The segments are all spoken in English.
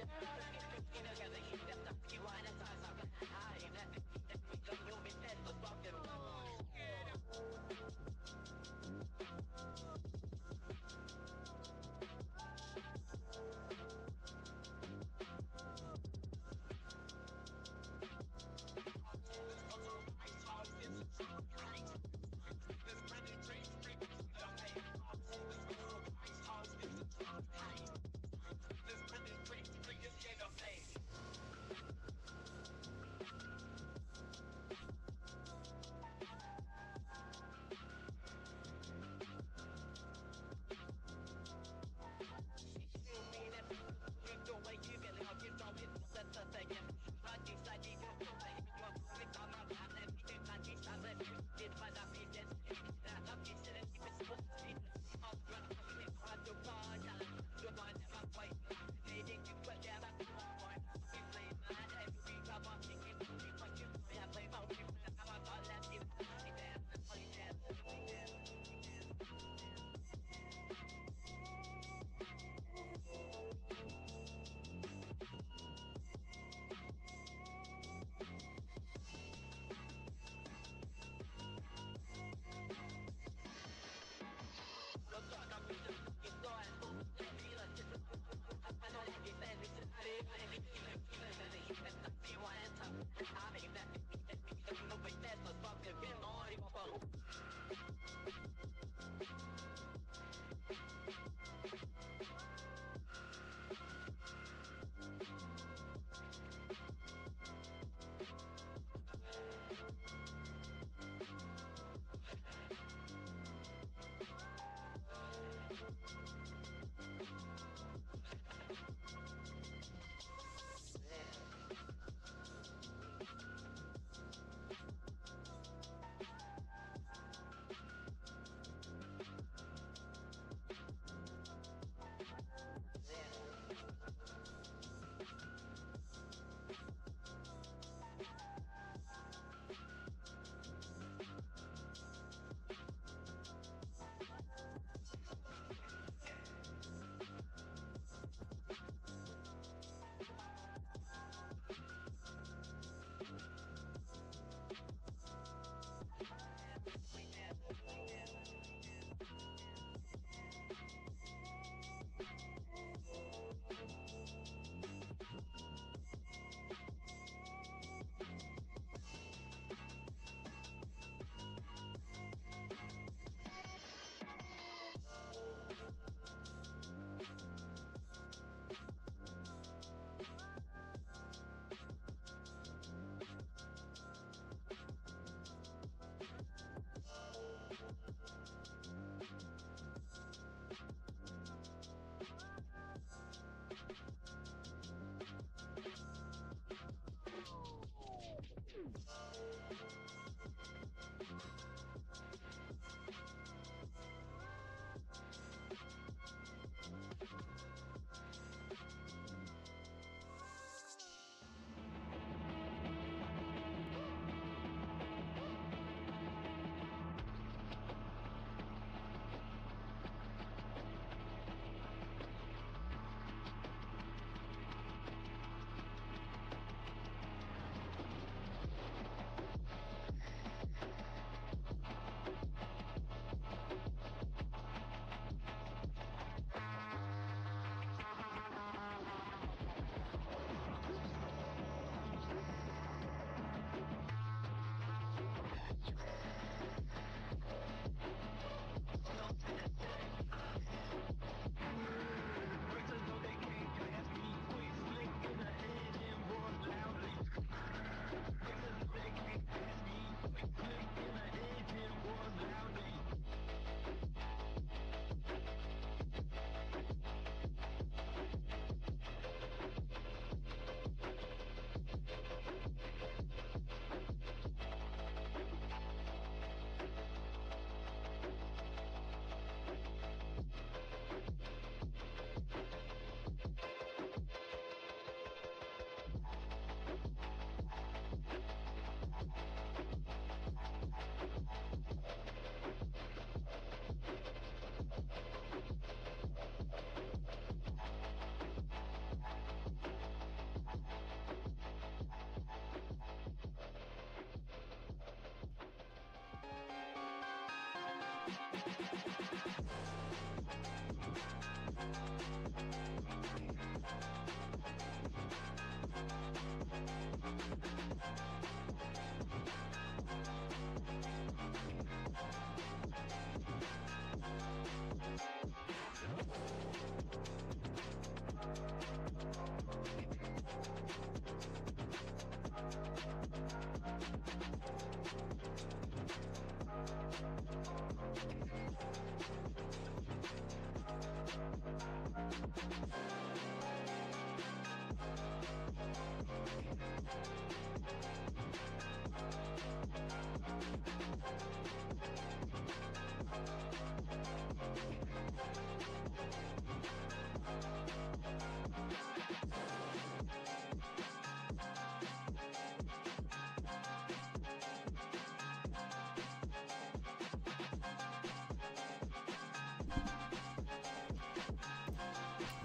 This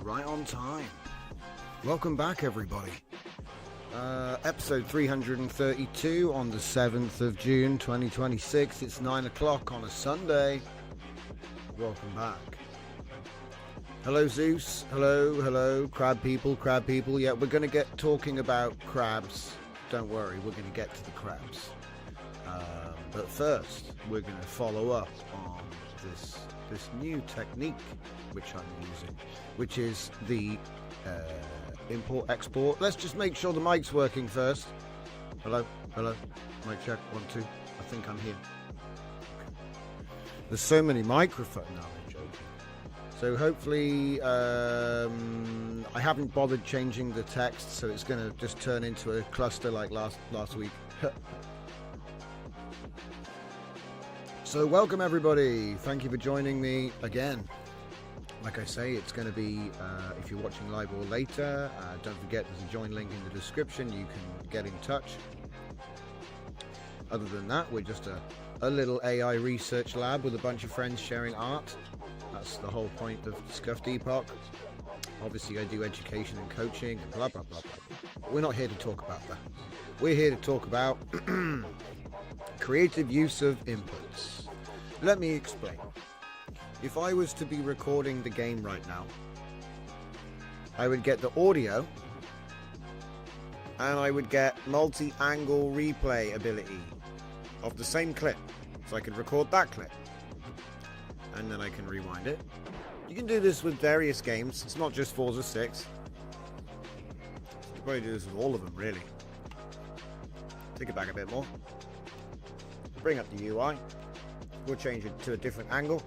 Right on time. Welcome back, everybody. Episode 332 on the 7th of June 2026. It's 9 o'clock on a Sunday. Welcome back. Hello, Zeus. Hello, crab people. Yeah, we're going to get talking about crabs. Don't worry, we're going to get to the crabs. But first, we're going to follow up on this new technique which I'm using, which is the import-export. Let's just make sure the mic's working first. Hello, mic check, 1, 2. I think I'm here. There's so many microphones now, I'm joking. So hopefully, I haven't bothered changing the text, so it's going to just turn into a cluster like last week. So welcome everybody. Thank you for joining me again. Like I say, it's going to be, if you're watching live or later, don't forget there's a join link in the description. You can get in touch. Other than that, we're just a little AI research lab with a bunch of friends sharing art. That's the whole point of Scuffed Epoch. Obviously, I do education and coaching and blah, blah, blah, blah. But we're not here to talk about that. We're here to talk about creative use of inputs. Let me explain. If I was to be recording the game right now, I would get the audio and I would get multi-angle replay ability of the same clip. So I could record that clip and then I can rewind it. You can do this with various games. It's not just Forza 6. You can probably do this with all of them, really. Take it back a bit more. Bring up the UI. We'll change it to a different angle.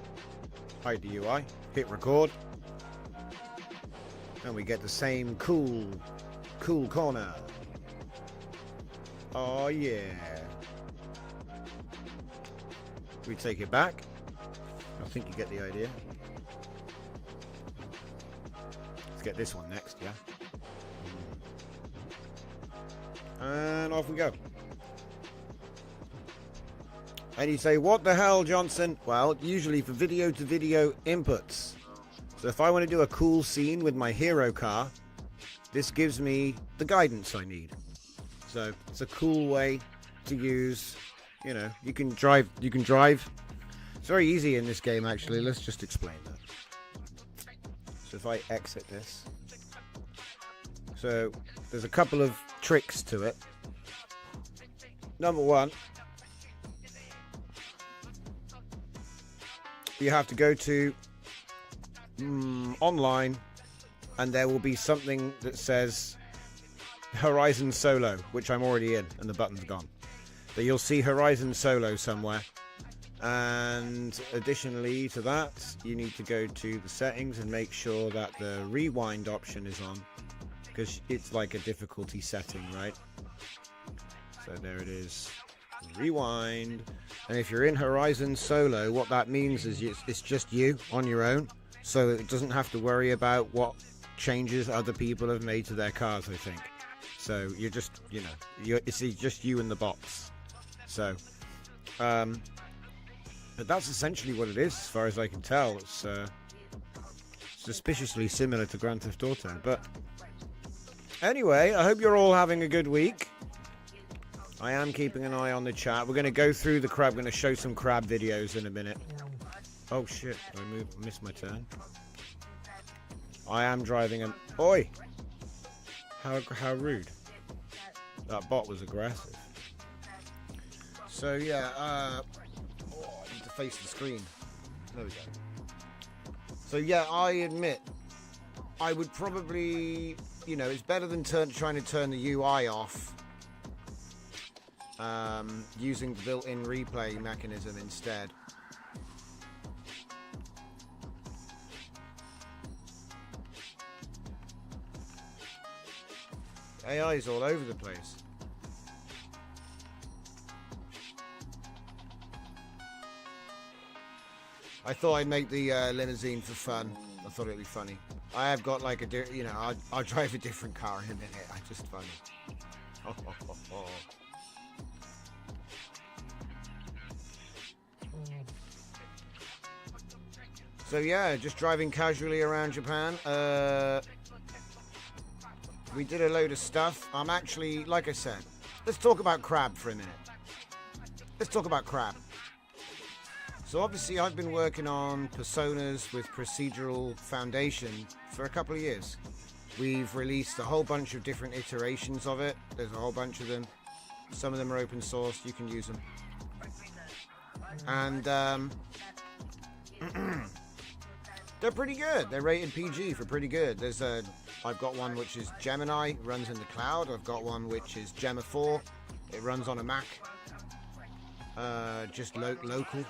Hide the UI. Hit record. And we get the same cool corner. Oh yeah. We take it back. I think you get the idea. Let's get this one next, yeah? And off we go. And you say, what the hell, Johnson? Well, usually for video to video inputs. So if I want to do a cool scene with my hero car, this gives me the guidance I need. So it's a cool way to use, you know, you can drive. It's very easy in this game, actually. Let's just explain that. So if I exit this. So there's a couple of tricks to it. Number one, you have to go to online and there will be something that says Horizon Solo, which I'm already in and the button's gone. But you'll see Horizon Solo somewhere. And additionally to that, you need to go to the settings and make sure that the rewind option is on, because it's like a difficulty setting, right? So there it is. Rewind. And if you're in Horizon Solo, what that means is it's just you on your own, so it doesn't have to worry about what changes other people have made to their cars, I think. So you're just, you know, it's just you and the bots. So but that's essentially what it is, as far as I can tell. It's suspiciously similar to Grand Theft Auto. But anyway, I hope you're all having a good week. I am keeping an eye on the chat. We're going to go through the crab. We're going to show some crab videos in a minute. Oh shit, I missed my turn. I am driving an... Oi! How rude. That bot was aggressive. So yeah, I need to face the screen. There we go. So yeah, I admit, I would probably, you know, it's better than trying to turn the UI off, using the built-in replay mechanism instead. AI is all over the place. I thought I'd make the limousine for fun. I thought it'd be funny. I have got like a, you know, I'll drive a different car in a minute. I just funny. So yeah, just driving casually around Japan. We did a load of stuff. I'm actually, like I said, let's talk about crab for a minute. Let's talk about crab. So obviously I've been working on personas with Procedural Foundation for a couple of years. We've released a whole bunch of different iterations of it. There's a whole bunch of them. Some of them are open source, you can use them. And they're pretty good. They're rated PG for pretty good. I've got one which is Gemini, runs in the cloud. I've got one which is Gemma 4. It runs on a Mac. Just local.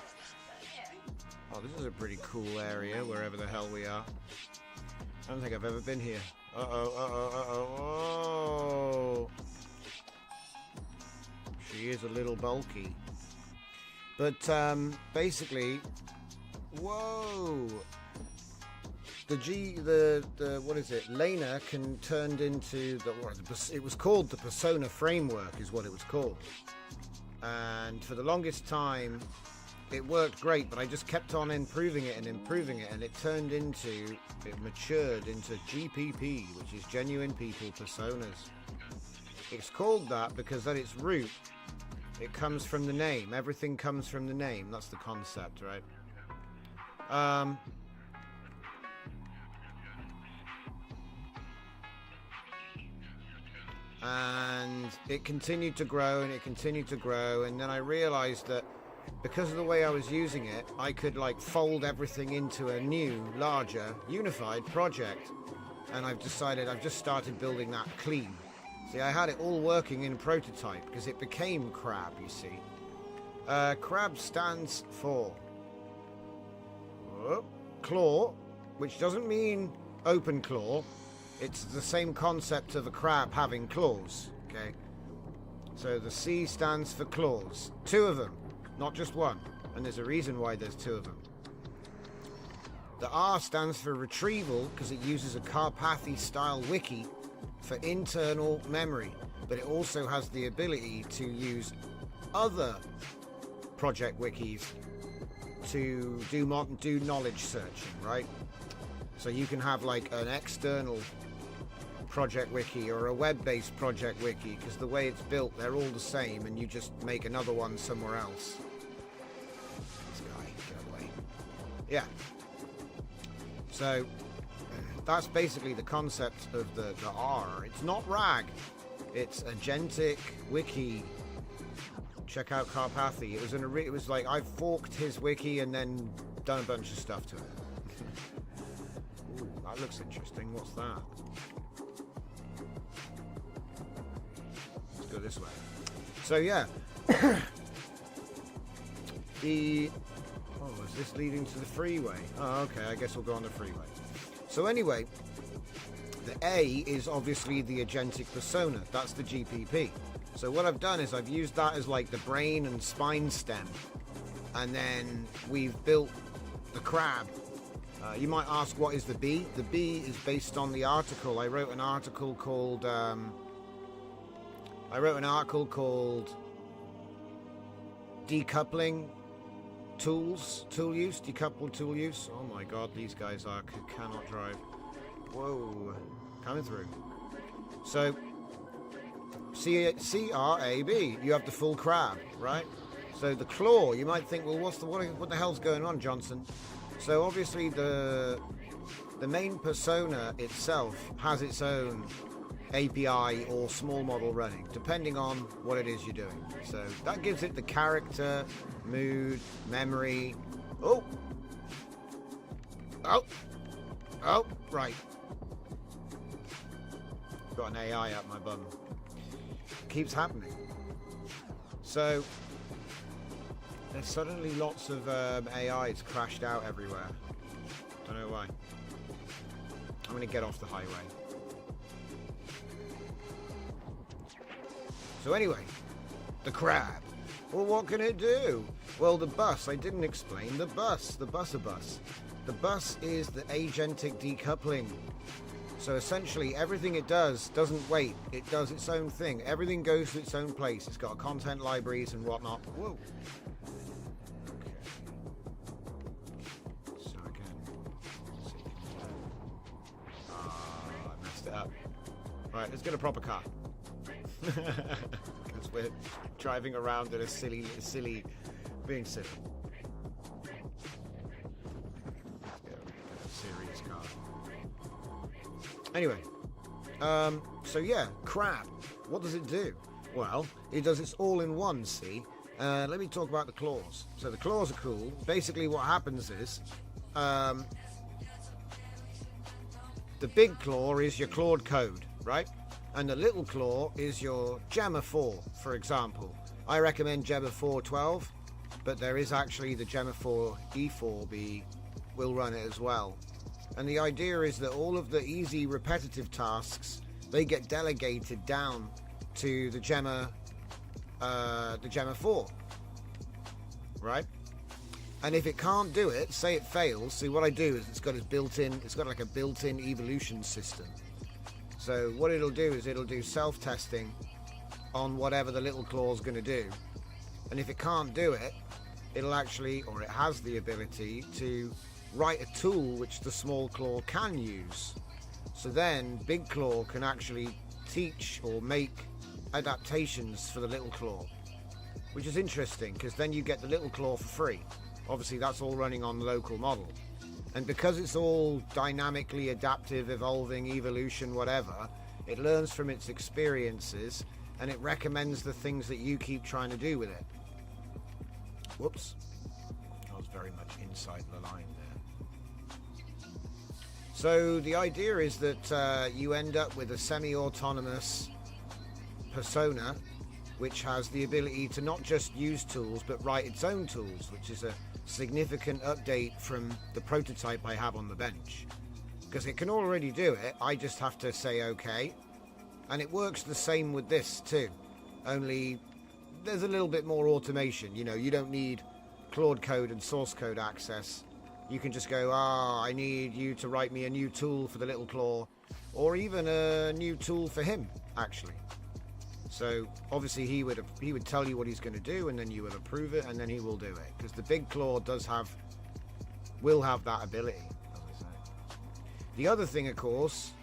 Oh, this is a pretty cool area, wherever the hell we are. I don't think I've ever been here. Oh. She is a little bulky. But, basically... Whoa! What is it? Lena can turn into it was called the Persona Framework, is what it was called. And for the longest time, it worked great, but I just kept on improving it, and it matured into GPP, which is Genuine People Personas. It's called that because at its root, it comes from the name. Everything comes from the name. That's the concept, right? And it continued to grow, and it continued to grow, and then I realized that because of the way I was using it, I could like fold everything into a new, larger, unified project. And I've just started building that clean. See, I had it all working in prototype because it became Crab, you see. Crab stands for claw, which doesn't mean open claw. It's the same concept of a crab having claws, okay? So the C stands for claws. 2 of them, not just one. And there's a reason why there's 2 of them. The R stands for retrieval because it uses a Karpathy-style wiki for internal memory. But it also has the ability to use other project wikis to do knowledge searching, right? So you can have like an external project wiki or a web-based project wiki, because the way it's built, they're all the same, and you just make another one somewhere else. This guy, get away. Yeah. So that's basically the concept of the R. It's not RAG. It's Agentic Wiki. Check out Karpathy. It was like I forked his wiki and then done a bunch of stuff to it. Ooh, that looks interesting. What's that? Let's go this way. So yeah. Is this leading to the freeway? Oh, okay. I guess we'll go on the freeway. So anyway, the A is obviously the agentic persona. That's the GPP. So what I've done is I've used that as like the brain and spine stem, and then we've built the crab. You might ask, what is the B? The B is based on the article. I wrote an article called Decoupling Tool Use. Decoupled Tool Use. Oh my God, these guys cannot drive. Whoa, coming through. So C-R-A-B, you have the full crab, right? So the claw, you might think, well, what the hell's going on, Johnson? So obviously the the main persona itself has its own API or small model running, depending on what it is you're doing. So that gives it the character, mood, memory. Oh, right. Got an AI up my bum. Keeps happening. So there's suddenly lots of AIs crashed out everywhere. Don't know why. I'm going to get off the highway. So anyway, the crab. Well, what can it do? Well, the bus. I didn't explain the bus. The bus. The bus is the agentic decoupling. So essentially, everything it does doesn't wait. It does its own thing. Everything goes to its own place. It's got content libraries and whatnot. Whoa. Okay. So again, I messed it up. Right, let's get a proper car. Because we're driving around in a silly, being silly. Let's get a serious car. Anyway, so yeah, crab. What does it do? Well, it does its all-in-one, see? Let me talk about the claws. So the claws are cool. Basically what happens is, the big claw is your clawed code, right? And the little claw is your Gemma 4, for example. I recommend Gemma 4.12, but there is actually the Gemma 4 E4B will run it as well. And the idea is that all of the easy repetitive tasks, they get delegated down to the Gemma 4, right? And if it can't do it, say it fails, see what I do is it's got like a built-in evolution system. So what it'll do is it'll do self-testing on whatever the little claw's going to do. And if it can't do it, it'll actually, or it has the ability to write a tool which the small claw can use. So then big claw can actually teach or make adaptations for the little claw, which is interesting because then you get the little claw for free. Obviously that's all running on the local model. And because it's all dynamically adaptive, evolving, evolution, whatever, it learns from its experiences and it recommends the things that you keep trying to do with it. Whoops. I was very much inside the line there. So the idea is that you end up with a semi-autonomous persona which has the ability to not just use tools but write its own tools, which is a significant update from the prototype I have on the bench. Because it can already do it, I just have to say okay. And it works the same with this too, only there's a little bit more automation. You know, you don't need Claude code and source code access. You can just go, I need you to write me a new tool for the little claw, or even a new tool for him, actually. So obviously he would tell you what he's going to do, and then you will approve it, and then he will do it. Because the big claw will have that ability, as I say. The other thing, of course,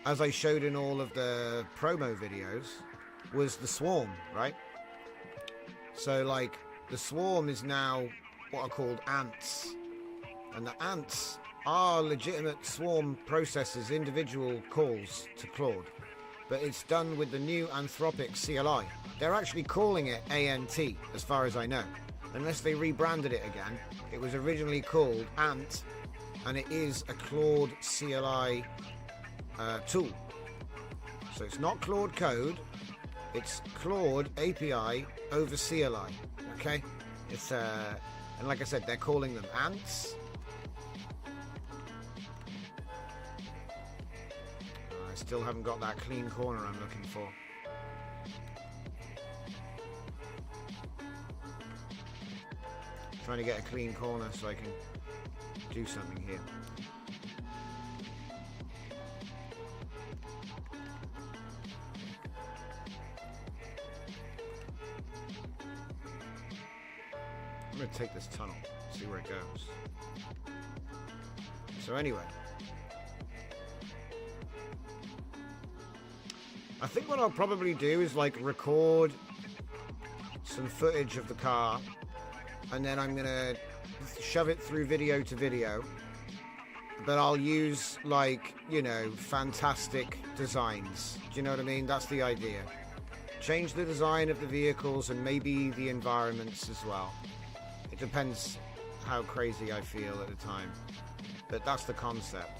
as I showed in all of the promo videos, was the swarm, right? So like the swarm is now what are called ants, and the ants are legitimate swarm processors, individual calls to Claude. But it's done with the new Anthropic CLI. They're actually calling it ANT, as far as I know. Unless they rebranded it again. It was originally called Ant, and it is a Claude CLI tool. So it's not Claude code, it's Claude API over CLI. Okay? It's and like I said, they're calling them ants. I still haven't got that clean corner I'm looking for. Trying to get a clean corner so I can do something here. I'm going to take this tunnel, see where it goes. So anyway, I think what I'll probably do is like record some footage of the car, and then I'm gonna shove it through video to video, but I'll use, like, you know, fantastic designs. Do you know what I mean? That's the idea. Change the design of the vehicles and maybe the environments as well. It depends how crazy I feel at the time, but that's the concept.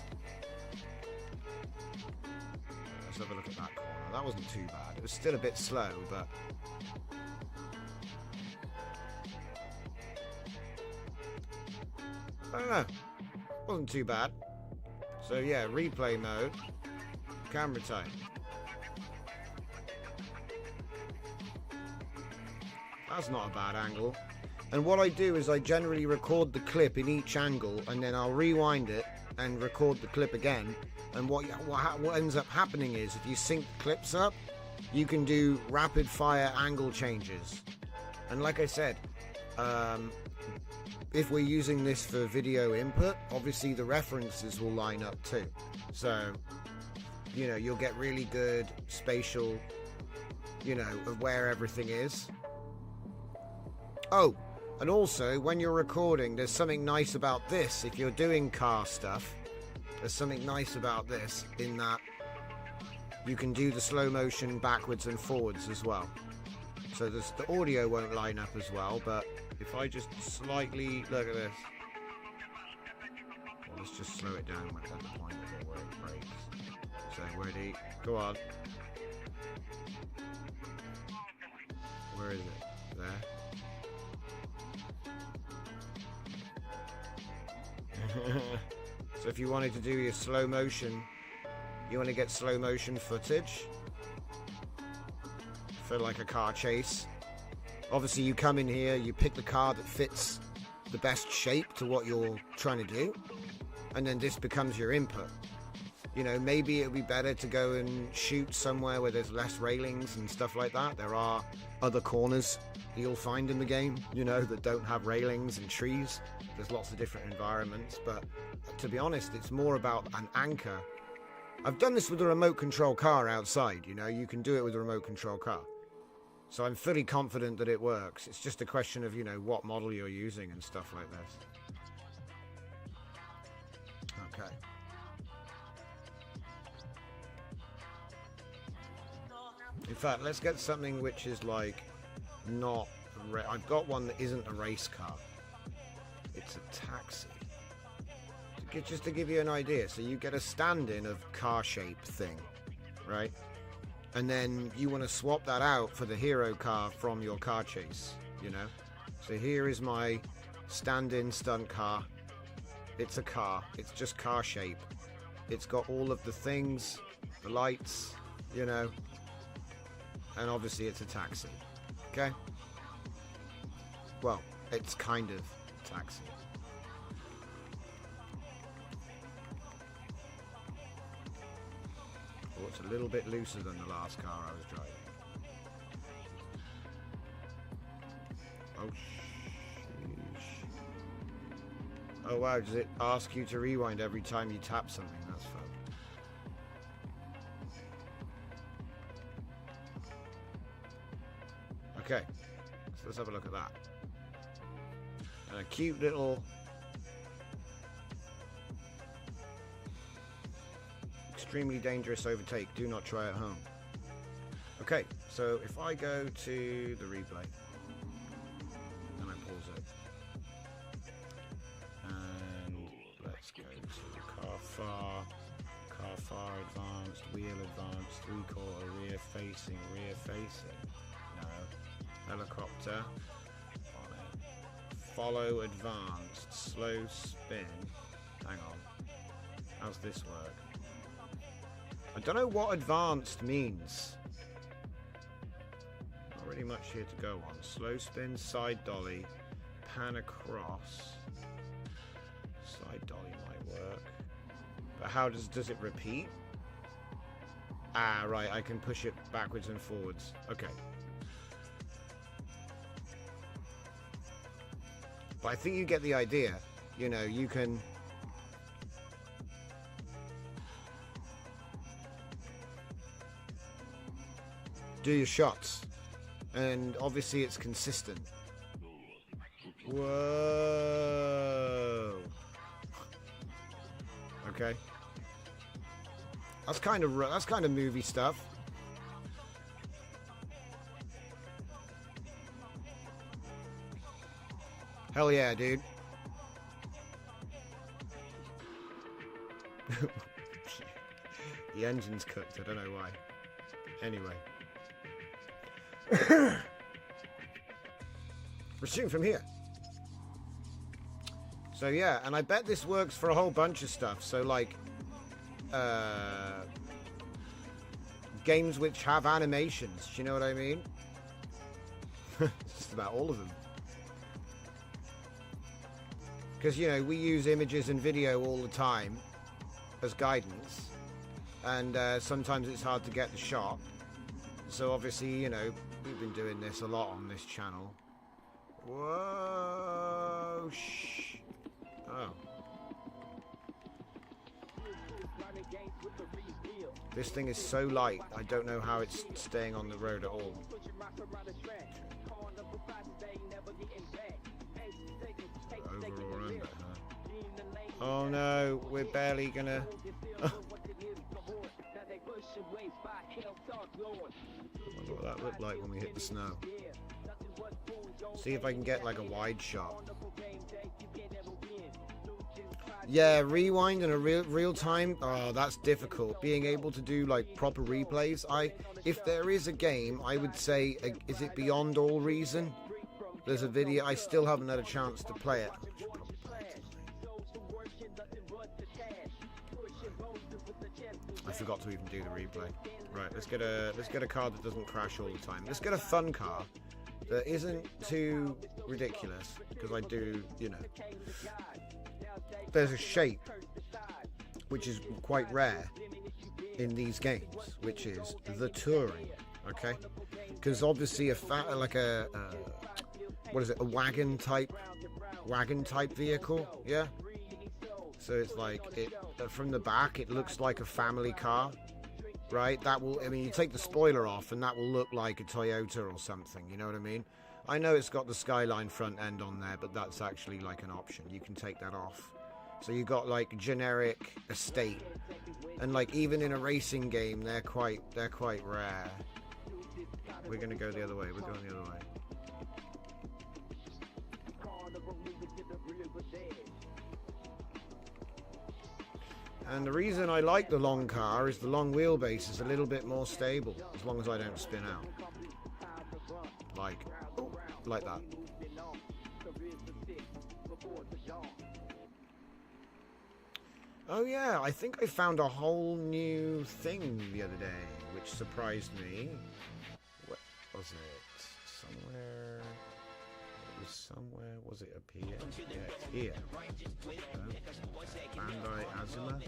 Let's have a look at that corner. That wasn't too bad. It was still a bit slow, but I don't know. Wasn't too bad. So yeah, replay mode, camera time. That's not a bad angle. And what I do is I generally record the clip in each angle, and then I'll rewind it and record the clip again. And what ends up happening is, if you sync clips up, you can do rapid fire angle changes. And like I said, if we're using this for video input, obviously the references will line up too. So, you know, you'll get really good spatial, you know, of where everything is. Oh, and also when you're recording, there's something nice about this. If you're doing car stuff, there's something nice about this in that you can do the slow motion backwards and forwards as well. So the audio won't line up as well, but if I just slightly look at this, well, let's just slow it down at the point of it where it breaks. So ready, go on. Where is it? There. So if you wanted to do your slow motion, you want to get slow motion footage for like a car chase. Obviously you come in here, you pick the car that fits the best shape to what you're trying to do, and then this becomes your input. You know, maybe it would be better to go and shoot somewhere where there's less railings and stuff like that. There are other corners you'll find in the game, you know, that don't have railings and trees. There's lots of different environments, but to be honest, it's more about an anchor. I've done this with a remote control car outside, you know, you can do it with a remote control car. So I'm fully confident that it works. It's just a question of, you know, what model you're using and stuff like this. Okay. In fact, let's get something which is like not... I've got one that isn't a race car. It's a taxi. Just to give you an idea, so you get a stand-in of car shape thing, right? And then you want to swap that out for the hero car from your car chase, you know? So here is my stand-in stunt car. It's a car. It's just car shape. It's got all of the things, the lights, you know? And obviously it's a taxi, okay? Well, it's kind of a taxi. Oh, it's a little bit looser than the last car I was driving. Oh, sheesh. Oh, wow, does it ask you to rewind every time you tap something? That's fun. Okay, so let's have a look at that. And a cute little... extremely dangerous overtake. Do not try at home. Okay, so if I go to the replay and I pause it, and let's go to car far advanced, wheel advanced, 3/4 rear facing, no, helicopter on it, follow advanced, slow spin. Hang on, how's this work? I don't know what advanced means. Not really much here to go on. Slow spin, side dolly, pan across. Side dolly might work. But how does it repeat? Ah, right, I can push it backwards and forwards. Okay. But I think you get the idea. You know, you can... do your shots, and obviously it's consistent. Whoa! Okay. That's kind of movie stuff. Hell yeah, dude. The engine's cooked, I don't know why. Anyway. Resume from here. So yeah, and I bet this works for a whole bunch of stuff. So like games which have animations, do you know what I mean? Just about all of them. Because, you know, we use images and video all the time as guidance. And sometimes it's hard to get the shot. So obviously, you know, we've been doing this a lot on this channel. Whoa! Shh. Oh. This thing is so light, I don't know how it's staying on the road at all. Over or under, huh? Oh no, we're barely gonna... I wonder what that looked like when we hit the snow. See if I can get like a wide shot. Yeah, rewind in a real time. Oh, that's difficult. Being able to do like proper replays. If there is a game, I would say, is it Beyond All Reason? There's a video. I still haven't had a chance to play it. I forgot to even do the replay. Right, let's get a car that doesn't crash all the time. Let's get a fun car that isn't too ridiculous, because I do, you know. There's a shape which is quite rare in these games, which is the Touring, okay? Because obviously a wagon type vehicle, yeah. So it's like from the back, it looks like a family car, right? You take the spoiler off, and that will look like a Toyota or something. You know what I mean? I know it's got the Skyline front end on there, but that's actually like an option. You can take that off. So you got like generic estate, and like even in a racing game, they're quite rare. We're gonna go the other way. We're going the other way. And the reason I like the long car is the long wheelbase is a little bit more stable, as long as I don't spin out. Like that. Oh yeah, I think I found a whole new thing the other day, which surprised me. What was it? Somewhere... was it up here? Yeah, it's here. Bandai Azuma.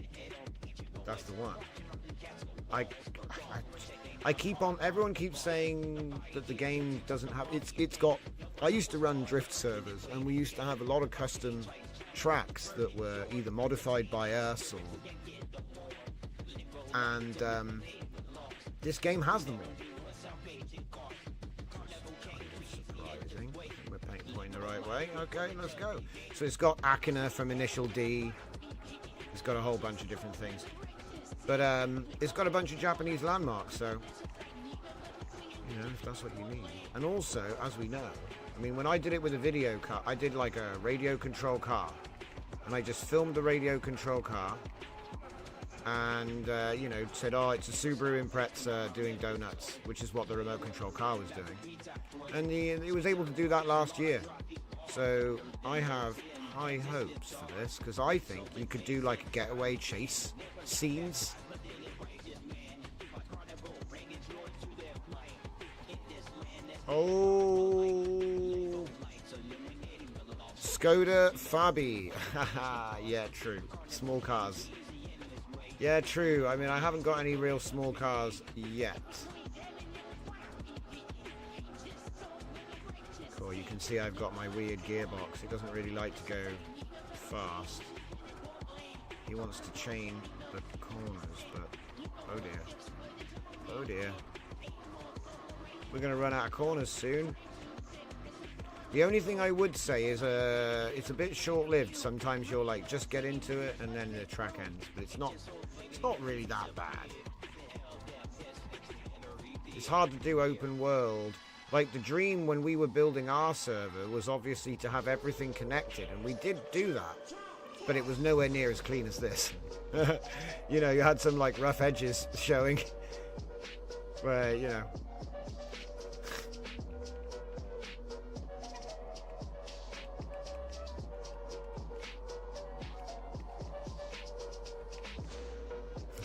That's the one. I keep on. Everyone keeps saying that the game doesn't have. It's got. I used to run drift servers, and we used to have a lot of custom tracks that were either modified by us or. And this game has them all. Pointing the right way. Okay, let's go. So it's got Akina from Initial D. It's got a whole bunch of different things, but it's got a bunch of Japanese landmarks. So you know, if that's what you need. And also, as we know, I mean, when I did it with a video car, I did like a radio control car, and I just filmed the radio control car, and you know, said, oh, it's a Subaru Impreza doing donuts, which is what the remote control car was doing. And it was able to do that last year. So I have high hopes for this, because I think you could do like a getaway chase scenes. Oh, Skoda Fabi. Yeah, true. Small cars. Yeah, true. I mean, I haven't got any real small cars yet. Cool, you can see I've got my weird gearbox. It doesn't really like to go fast. He wants to chain the corners, but oh dear. Oh dear. We're going to run out of corners soon. The only thing I would say is it's a bit short-lived. Sometimes you'll like just get into it and then the track ends, but it's not really that bad. It's hard to do open world. Like the dream when we were building our server was obviously to have everything connected, and we did do that, but it was nowhere near as clean as this. You know, you had some like rough edges showing where, you know.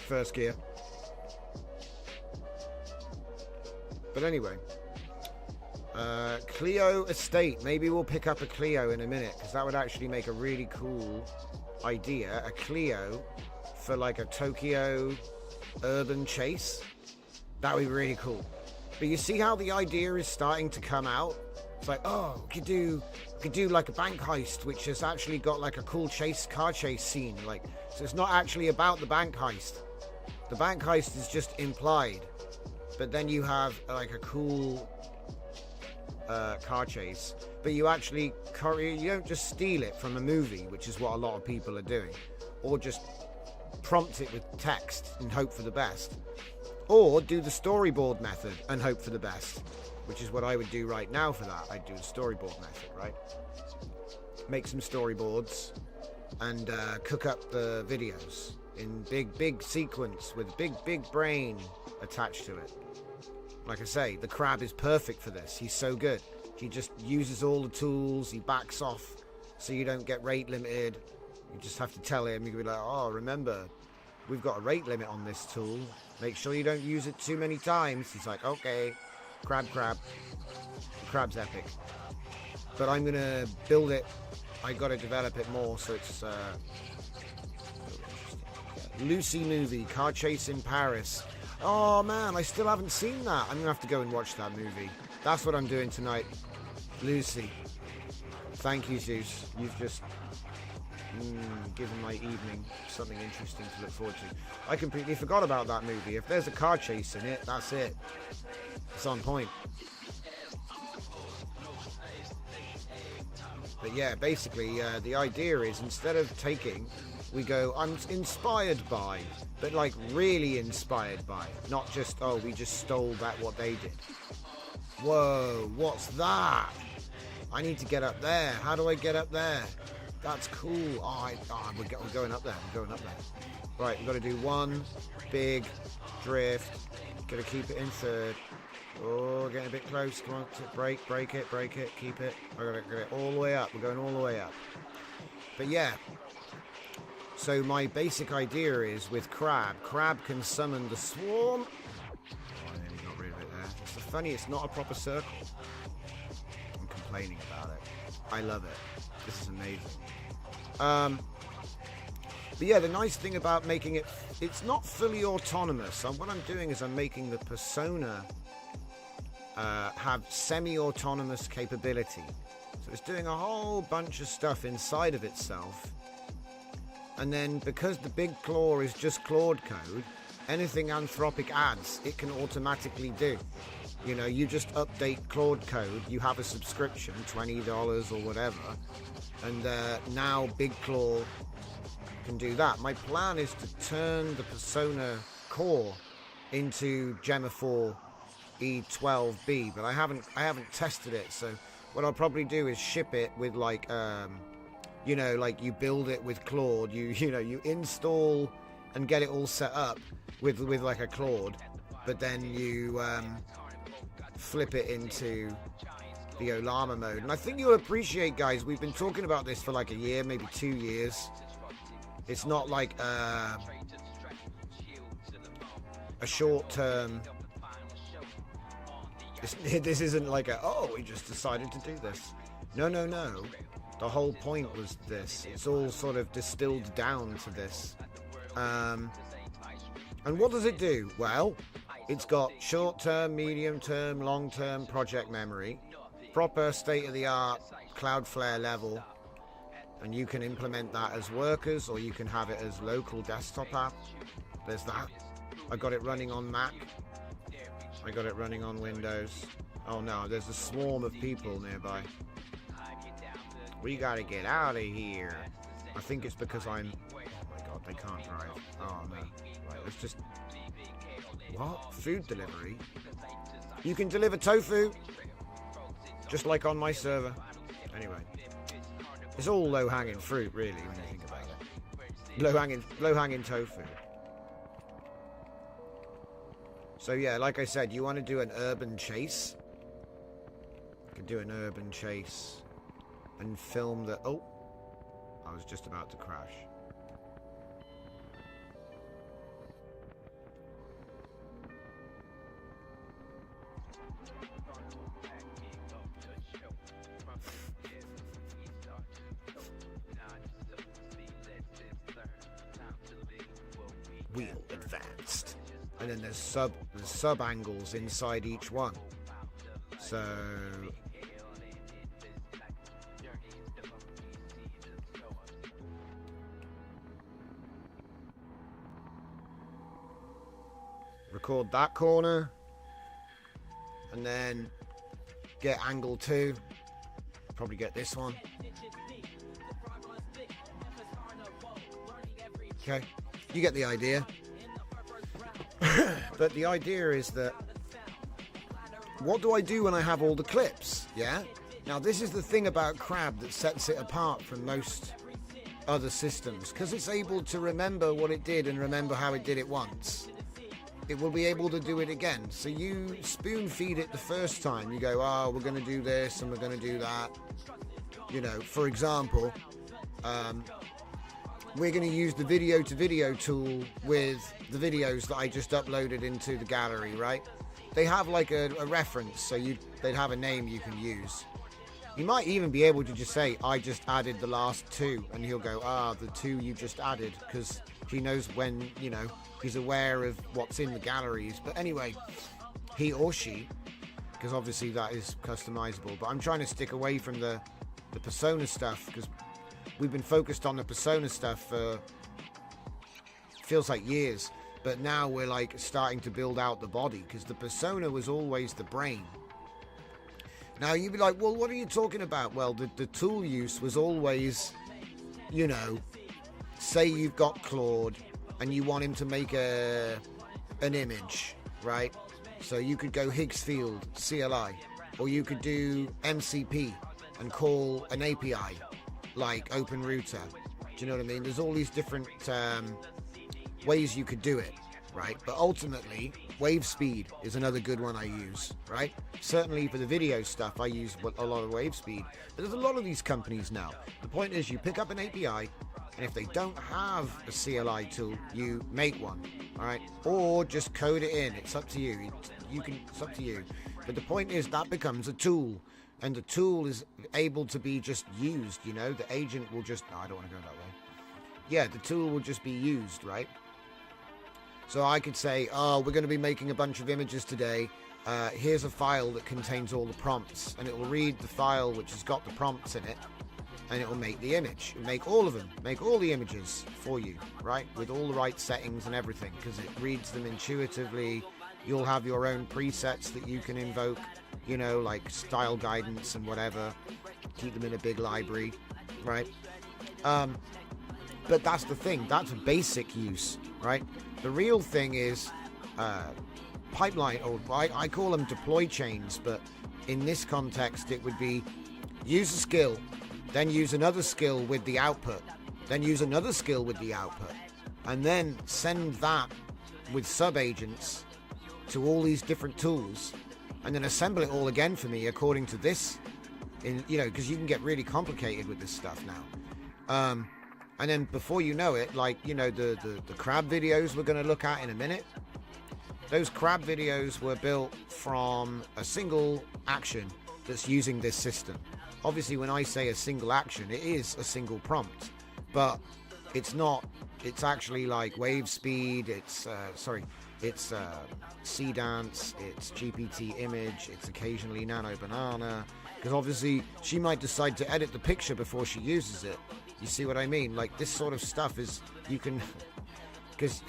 First gear. But anyway, Clio Estate. Maybe we'll pick up a Clio in a minute, because that would actually make a really cool idea. A Clio for like a Tokyo urban chase. That would be really cool. But you see how the idea is starting to come out? It's like, oh, we could do like a bank heist, which has actually got like a cool car chase scene. Like, so it's not actually about the bank heist. The bank heist is just implied, but then you have like a cool car chase. But you actually you don't just steal it from a movie, which is what a lot of people are doing, or just prompt it with text and hope for the best, or do the storyboard method and hope for the best, which is what I would do right now for that. I'd do the storyboard method, right? Make some storyboards and cook up the videos in big sequence with big brain attached to it. Like I say, the crab is perfect for this. He's so good. He just uses all the tools. He backs off so you don't get rate limited. You just have to tell him. You can be like, oh, remember, we've got a rate limit on this tool. Make sure you don't use it too many times. He's like, okay, crab. The crab's epic. But I'm going to build it. I got to develop it more so it's... Lucy movie, car chase in Paris. Oh man, I still haven't seen that. I'm gonna have to go and watch that movie. That's what I'm doing tonight. Lucy. Thank you, Zeus. You've just given my evening something interesting to look forward to. I completely forgot about that movie. If there's a car chase in it, that's it. It's on point. But yeah, basically, the idea is instead of taking... We go, I'm inspired by, but like really inspired by. Not just, oh, we just stole what they did. Whoa, what's that? I need to get up there. How do I get up there? That's cool. We're going up there. Right, we've got to do one big drift. Got to keep it in third. Oh, getting a bit close. Come on, break it, keep it. I got to get it all the way up. We're going all the way up. But yeah. So my basic idea is with Crab can summon the swarm. Oh, nearly got rid of it there. It's funny, it's not a proper circle. I'm complaining about it. I love it. This is amazing. But yeah, the nice thing about making it's not fully autonomous. What I'm doing is I'm making the persona have semi-autonomous capability. So it's doing a whole bunch of stuff inside of itself. And then because the big claw is just Claude code, anything Anthropic adds, it can automatically do. You know, you just update Claude code, you have a subscription, $20 or whatever, and now Big Claw can do that. My plan is to turn the Persona core into Gemma 4 E12B, but I haven't tested it, so what I'll probably do is ship it with like you know, like you build it with Claude, you know, you install and get it all set up with like a Claude, but then you flip it into the Ollama mode. And I think you'll appreciate, guys, we've been talking about this for like a year, maybe 2 years. It's not like a short-term... This isn't like we just decided to do this. No. The whole point was this. It's all sort of distilled down to this. And what does it do? Well, it's got short-term, medium-term, long-term project memory, proper state-of-the-art Cloudflare level, and you can implement that as workers, or you can have it as local desktop app. There's that. I got it running on Mac. I got it running on Windows. Oh no, there's a swarm of people nearby. We gotta get out of here. I think it's because I'm... Oh my god, they can't drive. Oh no. Right, let's just... What? Food delivery? You can deliver tofu? Just like on my server. Anyway. It's all low-hanging fruit, really, when you think about it. Low-hanging tofu. So yeah, like I said, you want to do an urban chase? You can do an urban chase and film the... Oh! I was just about to crash. Wheel advanced. And then there's sub angles inside each one. So... record that corner, and then get angle 2. Probably get this one. Okay, you get the idea. But the idea is that, what do I do when I have all the clips? Yeah. Now this is the thing about Crab that sets it apart from most other systems, because it's able to remember what it did and remember how it did it once. It will be able to do it again. So you spoon feed it the first time. You go, oh, we're going to do this and we're going to do that. You know, for example, we're going to use the video to video tool with the videos that I just uploaded into the gallery, right? They have like a reference, so they'd have a name you can use. You might even be able to just say, I just added the last 2, and he'll go, the 2 you just added, because he knows when, you know, he's aware of what's in the galleries. But anyway, he or she, because obviously that is customizable, but I'm trying to stick away from the persona stuff, because we've been focused on the persona stuff for feels like years, but now we're like starting to build out the body, because the persona was always the brain. Now you'd be like, well, what are you talking about? Well, the tool use was always, you know, say you've got Claude and you want him to make an image, right? So you could go Higgsfield CLI, or you could do MCP and call an API like OpenRouter. Do you know what I mean? There's all these different ways you could do it, right? But ultimately, WaveSpeed is another good one I use, right? Certainly for the video stuff, I use a lot of WaveSpeed. But there's a lot of these companies now. The point is, you pick up an API, and if they don't have a CLI tool, you make one, all right? Or just code it in. It's up to you. It's up to you. But the point is, that becomes a tool, and the tool is able to be just used, you know? The agent will just... No, I don't want to go that way. Yeah, the tool will just be used, right? So I could say, oh, we're going to be making a bunch of images today. Here's a file that contains all the prompts, and it will read the file which has got the prompts in it, and it will make the image. It'll make all of them, make all the images for you, right? With all the right settings and everything, because it reads them intuitively. You'll have your own presets that you can invoke, you know, like style guidance and whatever. Keep them in a big library, right? But that's the thing. That's basic use, right? The real thing is pipeline, or I call them deploy chains, but in this context it would be use a skill, then use another skill with the output, then use another skill with the output, and then send that with sub-agents to all these different tools, and then assemble it all again for me according to this, you know, because you can get really complicated with this stuff now. And then before you know it, like, you know, the crab videos we're going to look at in a minute, those crab videos were built from a single action that's using this system. Obviously, when I say a single action, it is a single prompt, but it's not. It's actually like WaveSpeed, it's Cdance, it's GPT image, it's occasionally Nano Banana, because obviously she might decide to edit the picture before she uses it. You see what I mean? Like, this sort of stuff is, you can, because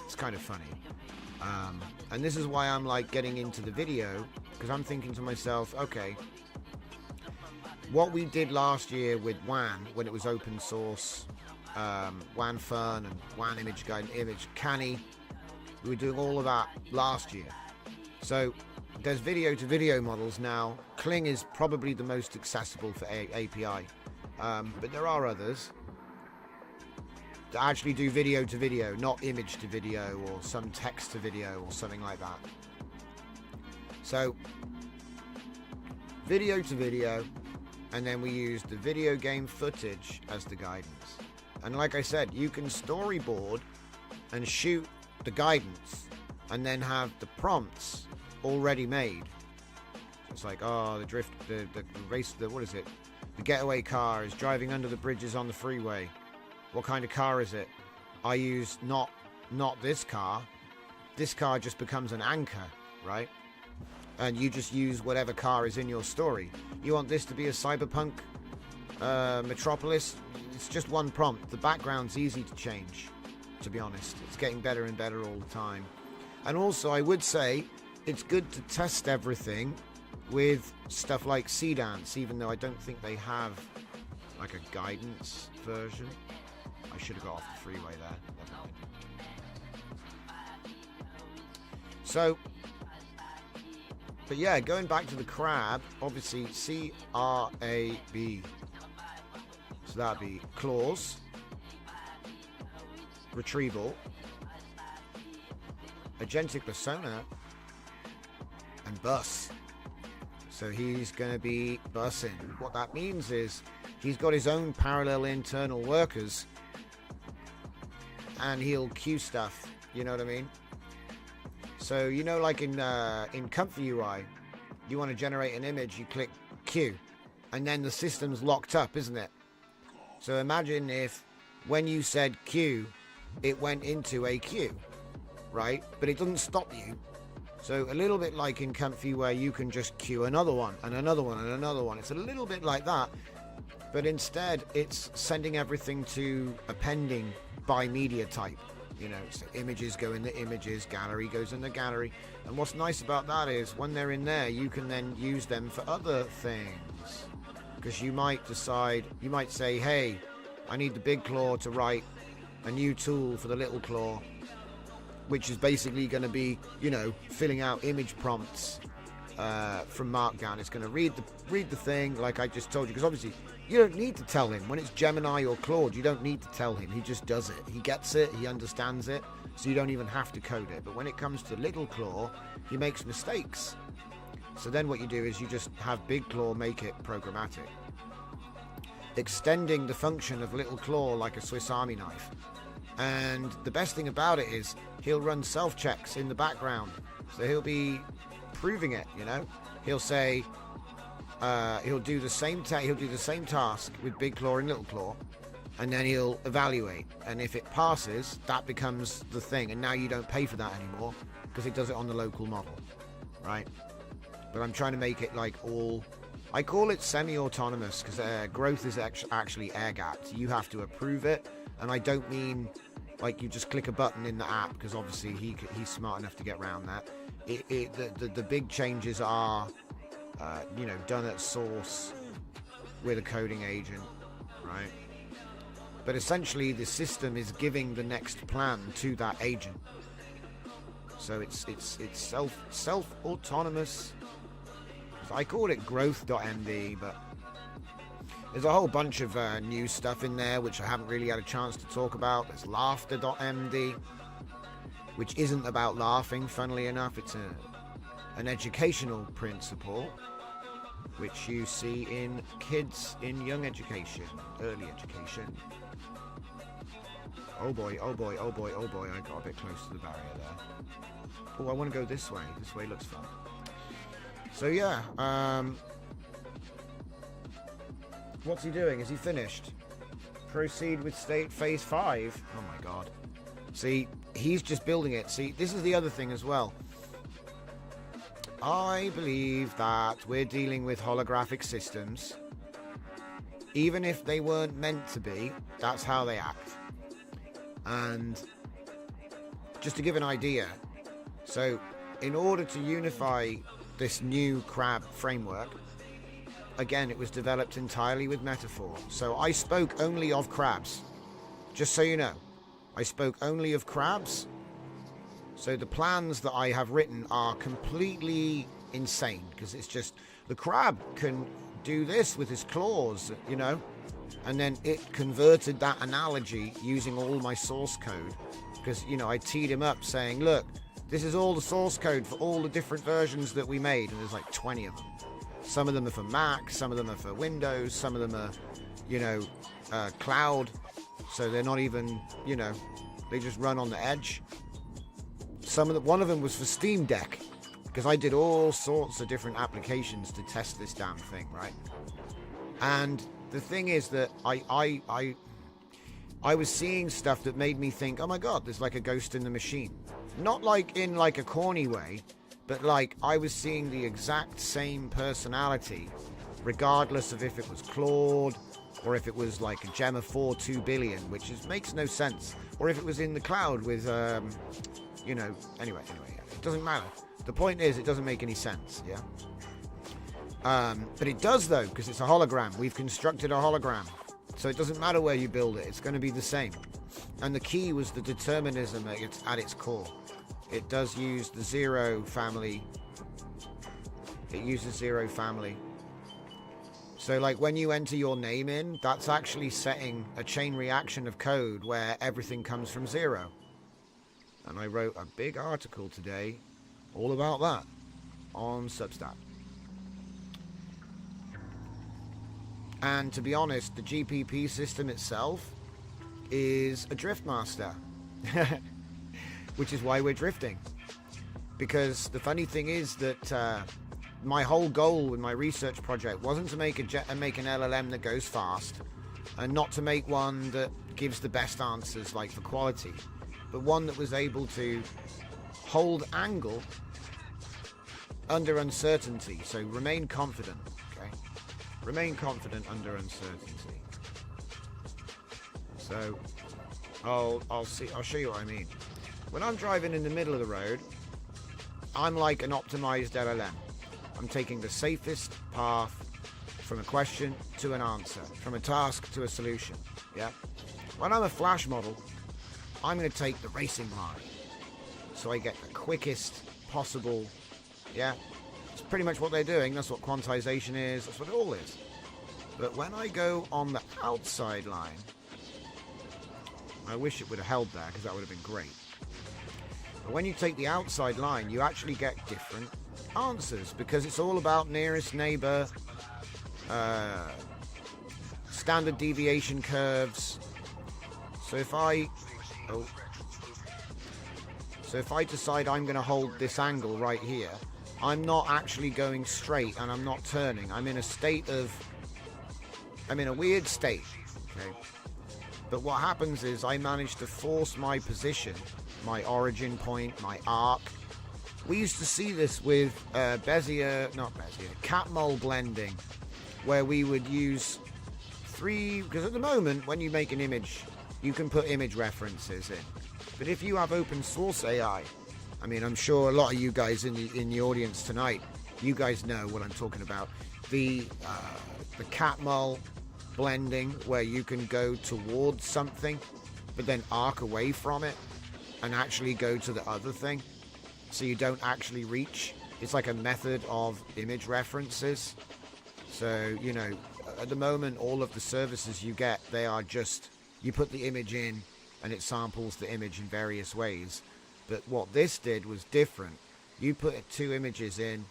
it's kind of funny. And this is why I'm like getting into the video, because I'm thinking to myself, okay, what we did last year with WAN, when it was open source, WAN Fun and WAN Image Guide and Image Canny, we were doing all of that last year. So there's video to video models now. Kling is probably the most accessible for API, but there are others that actually do video to video, not image to video or some text to video or something like that. So video to video, and then we use the video game footage as the guidance. And like I said, you can storyboard and shoot the guidance and then have the prompts already made. So it's like, oh, the drift, the race, what is it? The getaway car is driving under the bridges on the freeway. What kind of car is it? I use not this car. This car just becomes an anchor, right? And you just use whatever car is in your story. You want this to be a cyberpunk metropolis? It's just one prompt. The background's easy to change, to be honest. It's getting better and better all the time. And also, I would say it's good to test everything with stuff like Seedance, even though I don't think they have like a guidance version. I should have got off the freeway there. Never mind. So, but yeah, going back to the crab, obviously C-R-A-B. So that'd be claws, retrieval, agentic persona, and bus. So he's going to be bussing. What that means is he's got his own parallel internal workers, and he'll queue stuff. You know what I mean? So you know, like in Comfy UI, you want to generate an image, you click queue, and then the system's locked up, isn't it? So imagine if when you said queue, it went into a queue, right? But it doesn't stop you. So a little bit like in Comfy, where you can just queue another one and another one and another one. It's a little bit like that, but instead it's sending everything to appending by media type. You know, so images go in the images, gallery goes in the gallery. And what's nice about that is when they're in there, you can then use them for other things. Because you might decide, you might say, hey, I need the big claw to write a new tool for the little claw, which is basically going to be, you know, filling out image prompts from Markdown. It's going to read the thing like I just told you, because obviously you don't need to tell him. When it's Gemini or Claude, you don't need to tell him. He just does it. He gets it. He understands it. So you don't even have to code it. But when it comes to Little Claw, he makes mistakes. So then what you do is you just have Big Claw make it programmatic, extending the function of Little Claw like a Swiss Army knife. And the best thing about it is he'll run self-checks in the background. So he'll be proving it, you know. He'll say, he'll do the same task with Big Claw and Little Claw, and then he'll evaluate. And if it passes, that becomes the thing. And now you don't pay for that anymore because it does it on the local model, right? But I'm trying to make it like all... I call it semi-autonomous because growth is actually air-gapped. You have to approve it. And I don't mean like you just click a button in the app, because obviously he's smart enough to get around that. The big changes are, you know, done at source with a coding agent, right? But essentially the system is giving the next plan to that agent. So it's self-autonomous. I call it growth.md, but there's a whole bunch of new stuff in there which I haven't really had a chance to talk about. There's laughter.md, which isn't about laughing, funnily enough. It's an educational principle which you see in kids in young education, early education. Oh boy, oh boy, oh boy, oh boy, I got a bit close to the barrier there. Oh, I want to go this way. This way looks fun. So yeah, what's he doing? Is he finished? Proceed with phase 5. Oh my god. See, he's just building it. See, this is the other thing as well. I believe that we're dealing with holographic systems. Even if they weren't meant to be, that's how they act. And just to give an idea, so in order to unify this new crab framework, again, it was developed entirely with metaphor. So I spoke only of crabs. Just so you know, I spoke only of crabs. So the plans that I have written are completely insane, because it's just the crab can do this with his claws, you know, and then it converted that analogy using all my source code, because, you know, I teed him up saying, look, this is all the source code for all the different versions that we made, and there's like 20 of them. Some of them are for Mac, some of them are for Windows, some of them are, you know, cloud, so they're not even, you know, they just run on the edge. One of them was for Steam Deck, because I did all sorts of different applications to test this damn thing, right? And the thing is that I was seeing stuff that made me think, oh my god, there's like a ghost in the machine. Not like in like a corny way, but like I was seeing the exact same personality, regardless of if it was Claude, or if it was like a Gemma 4 2 billion, which makes no sense, or if it was in the cloud with, you know, anyway, it doesn't matter. The point is, it doesn't make any sense, yeah? But it does, though, because it's a hologram. We've constructed a hologram. So it doesn't matter where you build it. It's going to be the same. And the key was the determinism at its core. It does use the zero family. It uses zero family. So, like, when you enter your name in, that's actually setting a chain reaction of code where everything comes from zero. And I wrote a big article today all about that on Substack. And to be honest, the GPP system itself is a drift master, which is why we're drifting. Because the funny thing is that my whole goal with my research project wasn't to make an LLM that goes fast, and not to make one that gives the best answers, like for quality, but one that was able to hold angle under uncertainty. So remain confident. Remain confident under uncertainty. So I'll show you what I mean. When I'm driving in the middle of the road, I'm like an optimized LLM. I'm taking the safest path from a question to an answer, from a task to a solution. Yeah. When I'm a flash model, I'm going to take the racing line, so I get the quickest possible. Yeah. It's pretty much what they're doing. That's what quantization is. That's what it all is. But when I go on the outside line, I wish it would have held there, because that would have been great. But when you take the outside line, you actually get different answers, because it's all about nearest neighbor, standard deviation curves. So if I decide I'm going to hold this angle right here, I'm not actually going straight, and I'm not turning. I'm in a weird state, okay? But what happens is I manage to force my position, my origin point, my arc. We used to see this with Catmull blending, where we would use because at the moment, when you make an image, you can put image references in. But if you have open source AI, I mean, I'm sure a lot of you guys in the audience tonight, you guys know what I'm talking about. The Catmull blending, where you can go towards something, but then arc away from it and actually go to the other thing, so you don't actually reach. It's like a method of image references. So, you know, at the moment, all of the services you get, they are just, you put the image in and it samples the image in various ways. But what this did was different. You put 2 images in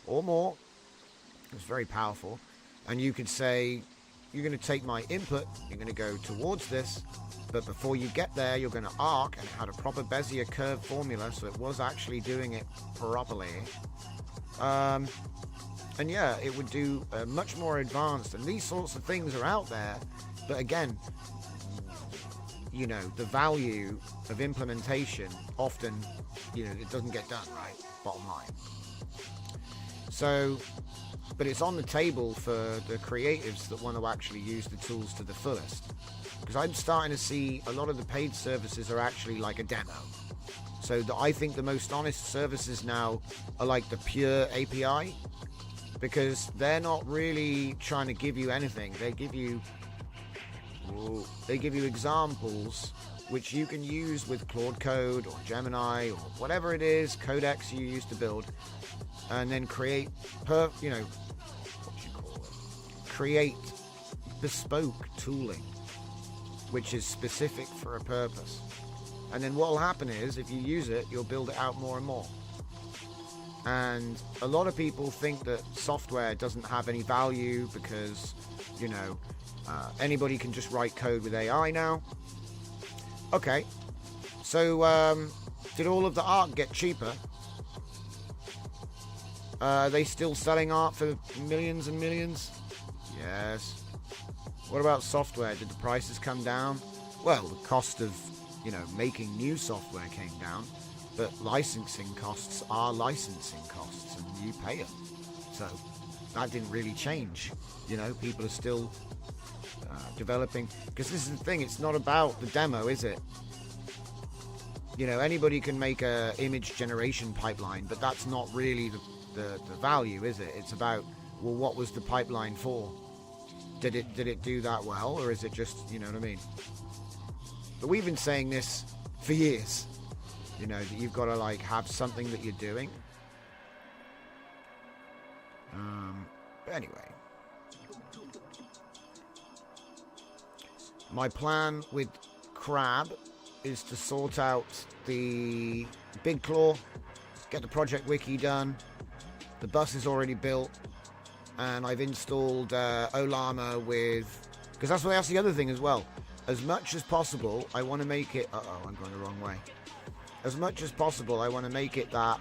or more. It was very powerful. And you could say, you're going to take my input, you're going to go towards this, but before you get there, you're going to arc, and it had a proper Bezier curve formula, so it was actually doing it properly. And yeah, it would do much more advanced, and these sorts of things are out there, but again, you know, the value of implementation often, you know, it doesn't get done, right? Bottom line. So, but it's on the table for the creatives that want to actually use the tools to the fullest. Because I'm starting to see a lot of the paid services are actually like a demo. So I think the most honest services now are like the pure API. because they're not really trying to give you anything. They give you examples which you can use with Claude Code or Gemini or whatever it is, Codex you use to build, and then create create bespoke tooling which is specific for a purpose. And then what will happen is, if you use it, you'll build it out more and more. And a lot of people think that software doesn't have any value because, anybody can just write code with AI now. Okay, so did all of the art get cheaper? Are they still selling art for millions and millions? Yes. What about software? Did the prices come down? Well, the cost of, making new software came down, but licensing costs are licensing costs, and you pay them. So that didn't really change. People are still developing, because this is the thing, it's not about the demo, is it? Anybody can make a image generation pipeline, but that's not really the value, is it? It's about, well, what was the pipeline for? Did it do that well, or is it just, you know what I mean? But we've been saying this for years, that you've got to have something that you're doing. But anyway, my plan with Crab is to sort out the Big Claw, get the project wiki done. The bus is already built, and I've installed Ollama with, because that's the other thing as well. As much as possible, I want to make it. I'm going the wrong way. As much as possible, I want to make it that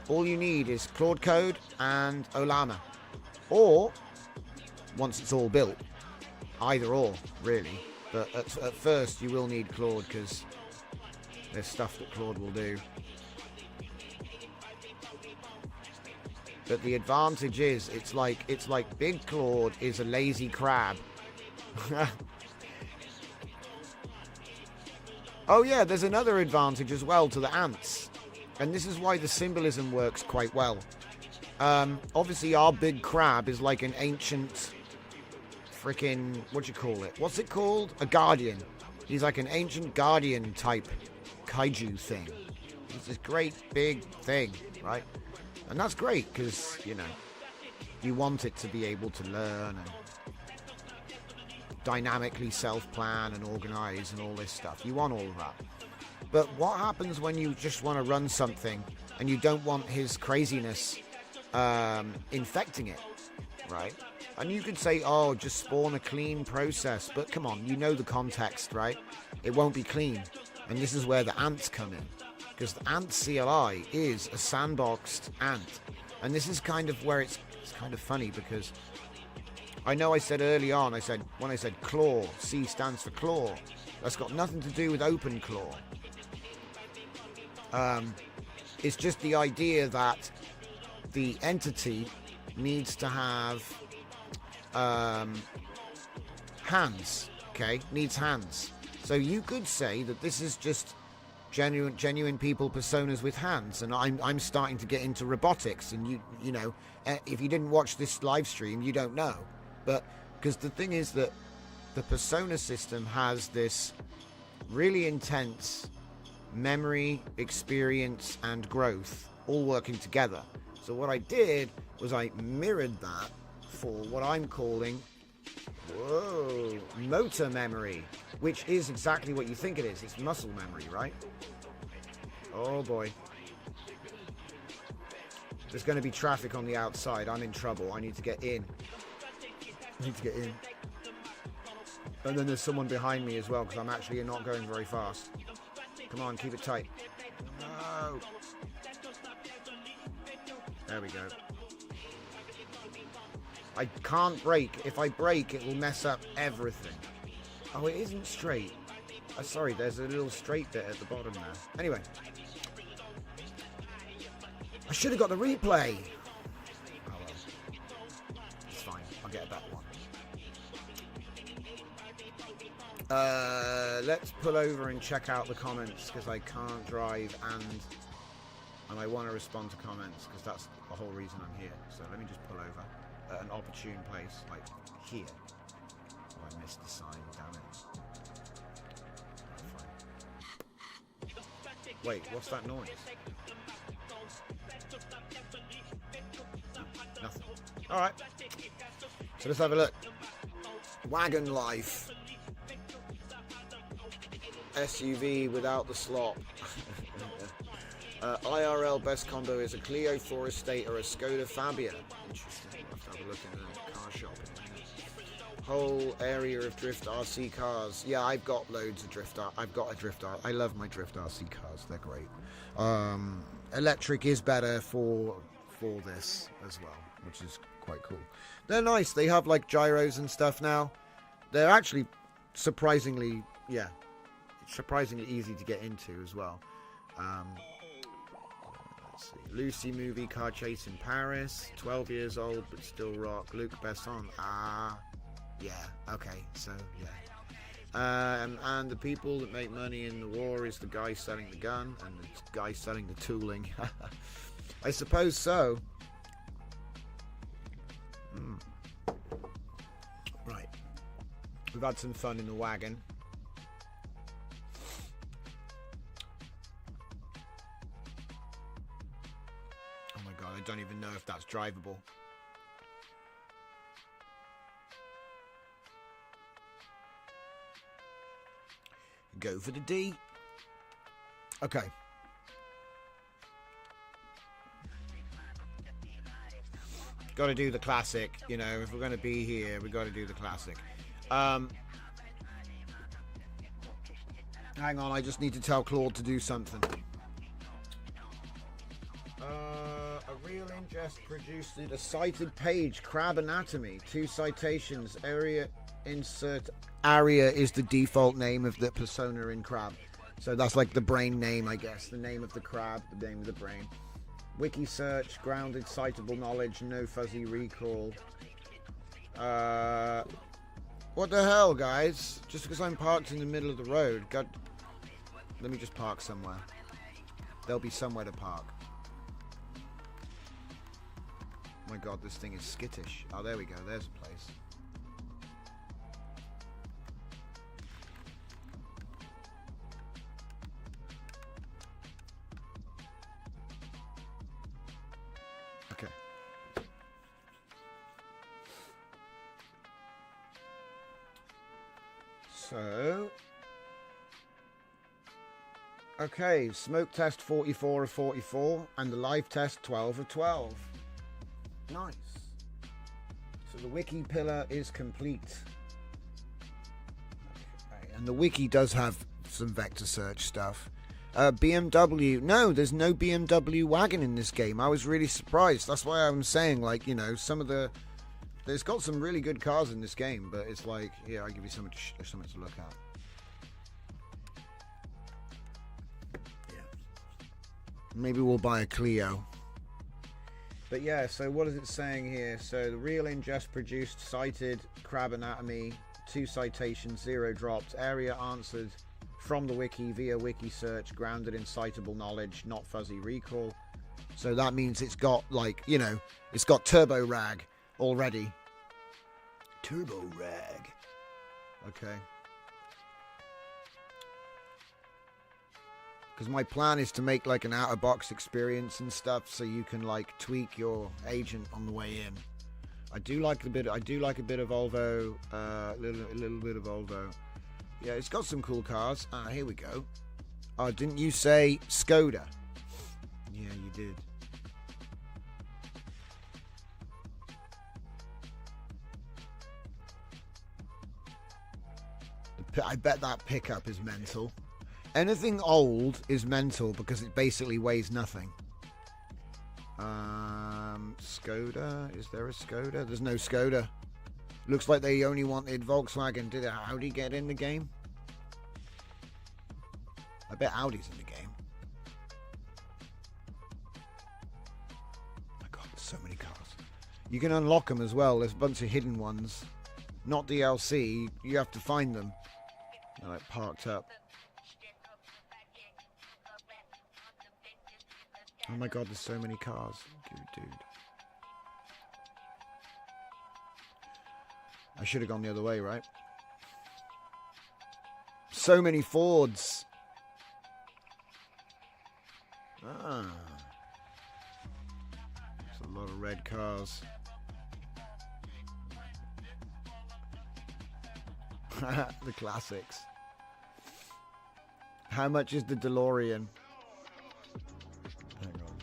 all you need is Claude Code and Ollama, or once it's all built, either or really. But at first, you will need Claude because there's stuff that Claude will do. But the advantage is, it's like Big Claude is a lazy crab. Oh yeah, there's another advantage as well to the ants, and this is why the symbolism works quite well. Obviously, our big crab is like an ancient freaking, what do you call it? What's it called? A guardian. He's like an ancient guardian type kaiju thing. It's this great big thing, right? And that's great because, you want it to be able to learn and dynamically self-plan and organize and all this stuff. You want all of that. But what happens when you just want to run something and you don't want his craziness infecting it, right? And you could say, oh, just spawn a clean process. But come on, you know the context, right? It won't be clean. And this is where the ants come in. Because the ant CLI is a sandboxed ant. And this is kind of where it's kind of funny, because I know I said early on, when I said claw, C stands for claw. That's got nothing to do with open claw. It's just the idea that the entity needs to have hands, okay? Needs hands. So you could say that this is just genuine people personas with hands, and I'm starting to get into robotics, and you know, if you didn't watch this live stream, you don't know. But because the thing is that the persona system has this really intense memory, experience, and growth all working together. So what I did was I mirrored that for what I'm calling motor memory, which is exactly what you think it is. It's muscle memory, right? Oh boy. There's going to be traffic on the outside. I'm in trouble. I need to get in. And then there's someone behind me as well, because I'm actually not going very fast. Come on, keep it tight. No. There we go. I can't brake. If I brake, it will mess up everything. Oh, it isn't straight. Sorry, there's a little straight bit at the bottom there. Anyway. I should have got the replay. Oh well. It's fine. I'll get a better one. Let's pull over and check out the comments, because I can't drive and I want to respond to comments, because that's the whole reason I'm here. So let me just pull over. at an opportune place, like here. Oh, I missed the sign, damn it. Wait, what's that noise? Nothing. Alright. So let's have a look. Wagon Life. SUV without the slop. IRL best combo is a Clio 4 Estate or a Skoda Fabia. Interesting. We'll have to have a look in the car shop. Whole area of drift RC cars. Yeah, I've got loads of drift. I've got a drift. I love my drift RC cars. They're great. Electric is better for this as well, which is quite cool. They're nice. They have like gyros and stuff now. They're actually surprisingly easy to get into as well. Let's see. Lucy movie car chase in Paris. 12 years old but still rock. Luc Besson. Yeah, okay, so yeah. And the people that make money in the war is the guy selling the gun and the guy selling the tooling. I suppose so. Right. We've had some fun in the wagon. Oh my god, I don't even know if that's drivable. Go for the D. Okay. Got to do the classic, you know, if we're going to be here, we got to do the classic. Hang on, I just need to tell Claude to do something. A real ingest produced a cited page, Crab Anatomy, 2 citations, area insert. Aria is the default name of the persona in Crab. So that's like the brain name, I guess. The name of the crab, the name of the brain. Wiki search, grounded, citable knowledge, no fuzzy recall. What the hell, guys? Just because I'm parked in the middle of the road. God, let me just park somewhere. There'll be somewhere to park. Oh my god, this thing is skittish. Oh, there we go. There's a place. Okay. So, okay, smoke test 44 of 44 and the live test 12 of 12. Nice. So the wiki pillar is complete. Okay. And the wiki does have some vector search stuff. BMW. No, there's no BMW wagon in this game. I was really surprised. That's why I'm saying, like, you know, some of the... There's got some really good cars in this game, but it's like, yeah, I'll give you something to look at. Yeah. Maybe we'll buy a Clio. But yeah, so what is it saying here? So the real ingest produced, cited, Crab Anatomy, 2 citations, 0 dropped, area answered from the wiki via wiki search, grounded in citable knowledge, not fuzzy recall. So that means it's got, like, you know, it's got turbo rag already. Turbo rag. Okay. Because my plan is to make like an out-of-box experience and stuff, so you can like tweak your agent on the way in. I do like a bit of Volvo, a little bit of Volvo. Yeah, it's got some cool cars. Here we go. Oh, didn't you say Skoda? Yeah, you did. I bet that pickup is mental. Anything old is mental because it basically weighs nothing. Skoda. Is there a Skoda? There's no Skoda. Looks like they only wanted Volkswagen. Did Audi get in the game? I bet Audi's in the game. Oh my god, there's so many cars. You can unlock them as well. There's a bunch of hidden ones. Not DLC. You have to find them. They're like parked up. Oh my god, there's so many cars. Dude. I should have gone the other way, right? So many Fords. Ah. There's a lot of red cars. The classics. How much is the DeLorean? Hang on.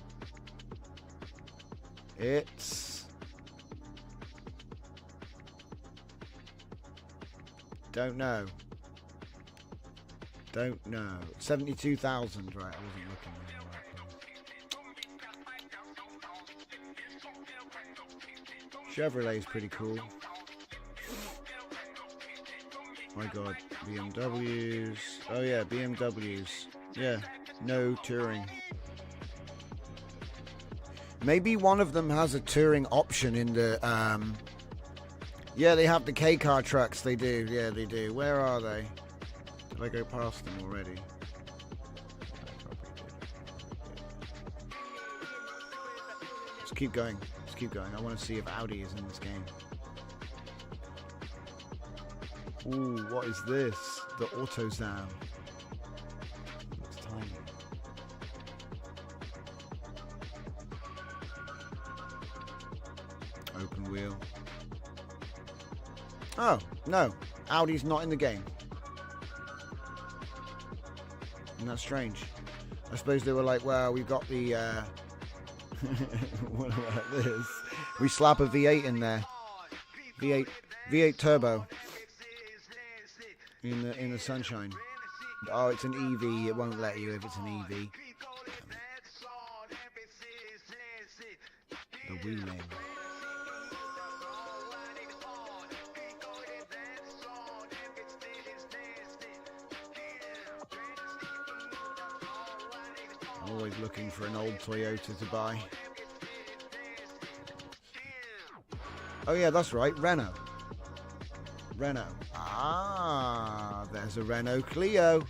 It's... Don't know. Don't know. 72,000, right? I wasn't looking at that. Chevrolet's pretty cool. My god, BMWs. Oh yeah, BMWs. Yeah, no touring. Maybe one of them has a touring option in the yeah, they have the K-car trucks, they do. Yeah, they do. Where are they? Did I go past them already? Let's keep going. Let's keep going. I want to see if Audi is in this game. Ooh, what is this? The AutoZam. Looks tiny. Open wheel. Oh, no. Audi's not in the game. Isn't that strange? I suppose they were like, well, we've got the... what about this? We slap a V8 in there. V8 turbo. In the sunshine. Oh, it's an EV. It won't let you if it's an EV. The wheeling. Always looking for an old Toyota to buy. Oh yeah, that's right. Renault. Ah, there's a Renault Clio.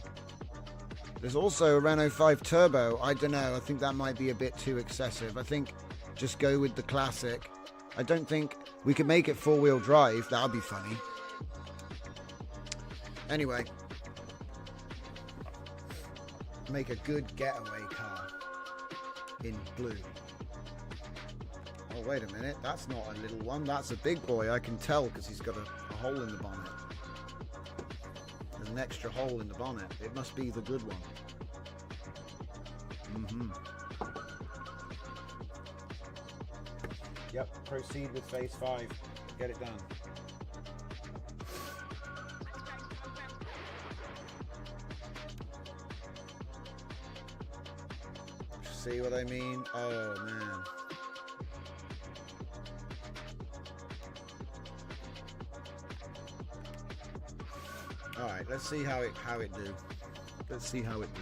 There's also a Renault 5 Turbo. I don't know. I think that might be a bit too excessive. I think just go with the classic. I don't think we could make it four-wheel drive. That would be funny. Anyway. Make a good getaway car in blue. Oh, wait a minute. That's not a little one. That's a big boy. I can tell because he's got a hole in the bonnet. There's an extra hole in the bonnet. It must be the good one. Yep, proceed with phase 5. Get it done. See what I mean? Oh, man. Alright, let's see how it do. Let's see how it do.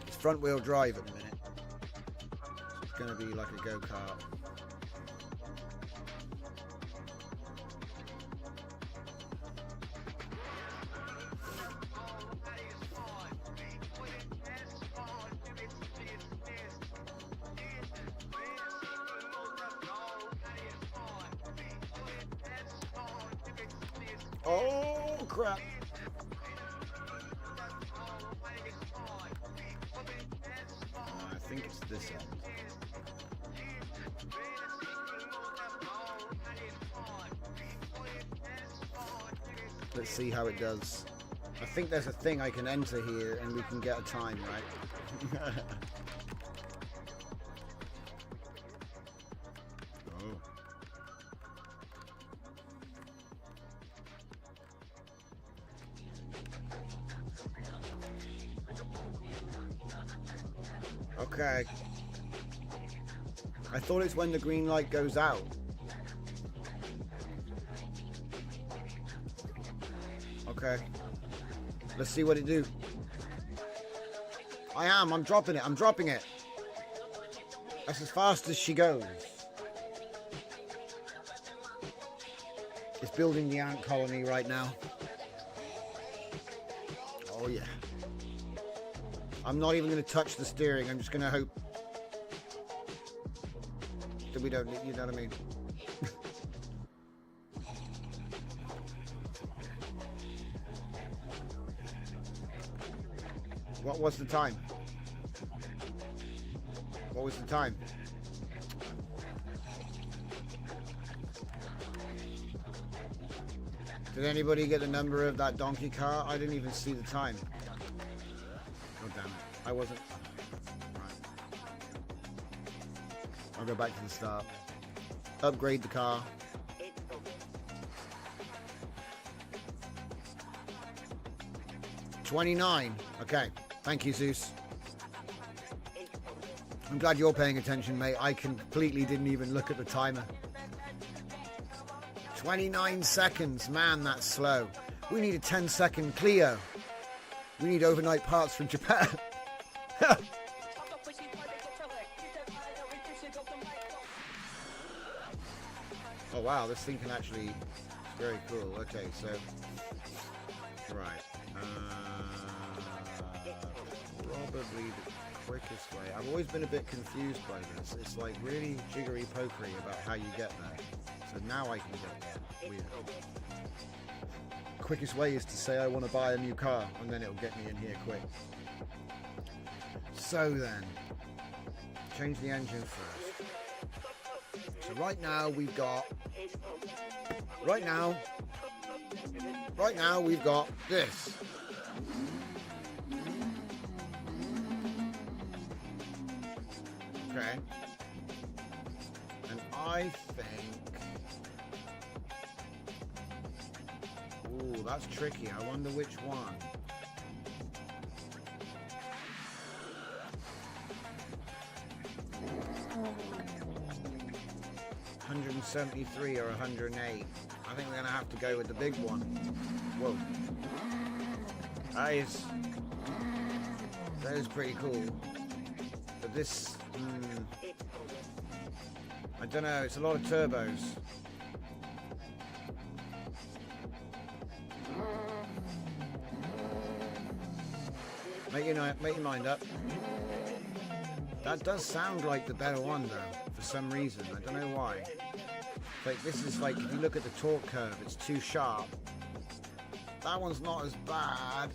It's front wheel drive at the minute. So it's gonna be like a go-kart. Oh crap. I think it's this end. Let's see how it does. I think there's a thing I can enter here and we can get a time, right? Okay. I thought it's when the green light goes out. Okay. Let's see what it do. I'm dropping it. I'm dropping it. That's as fast as she goes. It's building the ant colony right now. Oh yeah. I'm not even going to touch the steering. I'm just going to hope that we don't, you know what I mean? What was the time? What was the time? Did anybody get the number of that donkey car? I didn't even see the time. Oh, damn it. I wasn't. Right. I'll go back to the start. Upgrade the car. $29. Okay. Thank you, Zeus. I'm glad you're paying attention, mate. I completely didn't even look at the timer. 29 seconds. Man, that's slow. We need a 10-second Clio. We need overnight parts from Japan. Oh, wow. This thing can actually... Very cool. Okay, so... Right. Probably the quickest way. I've always been a bit confused by this. It's like really jiggery pokery about how you get there. So now I can get there. Weird. Quickest way is to say I want to buy a new car, and then it'll get me in here quick. So then, change the engine first. So right now we've got. Right now we've got this. Okay. And I think... Ooh, that's tricky. I wonder which one. $173 or $108. I think we're going to have to go with the big one. Whoa. That is pretty cool. But this... I don't know, it's a lot of turbos. Make your mind up. That does sound like the better one though, for some reason. I don't know why. Like this is like, if you look at the torque curve, it's too sharp. That one's not as bad.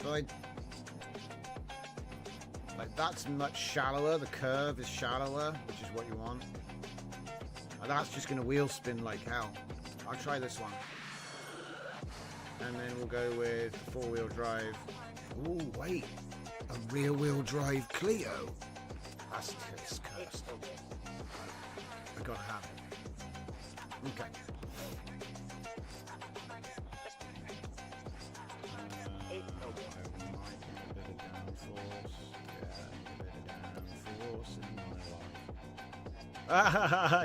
But like that's much shallower. The curve is shallower, which is what you want. And that's just going to wheel spin like hell. I'll try this one. And then we'll go with four-wheel drive. Ooh, wait. A rear-wheel drive Clio. That's cursed. I gotta have it. Okay.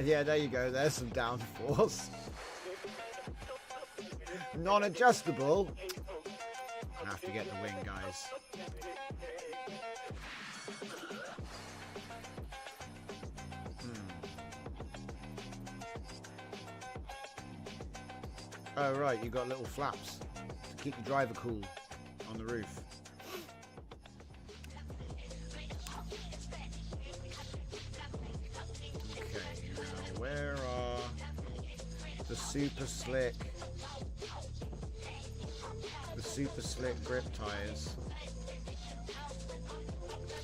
Yeah, there you go. There's some downforce. Non-adjustable. I have to get the wing, guys. Oh, right. You've got little flaps to keep the driver cool on the roof. Where are the super slick grip tires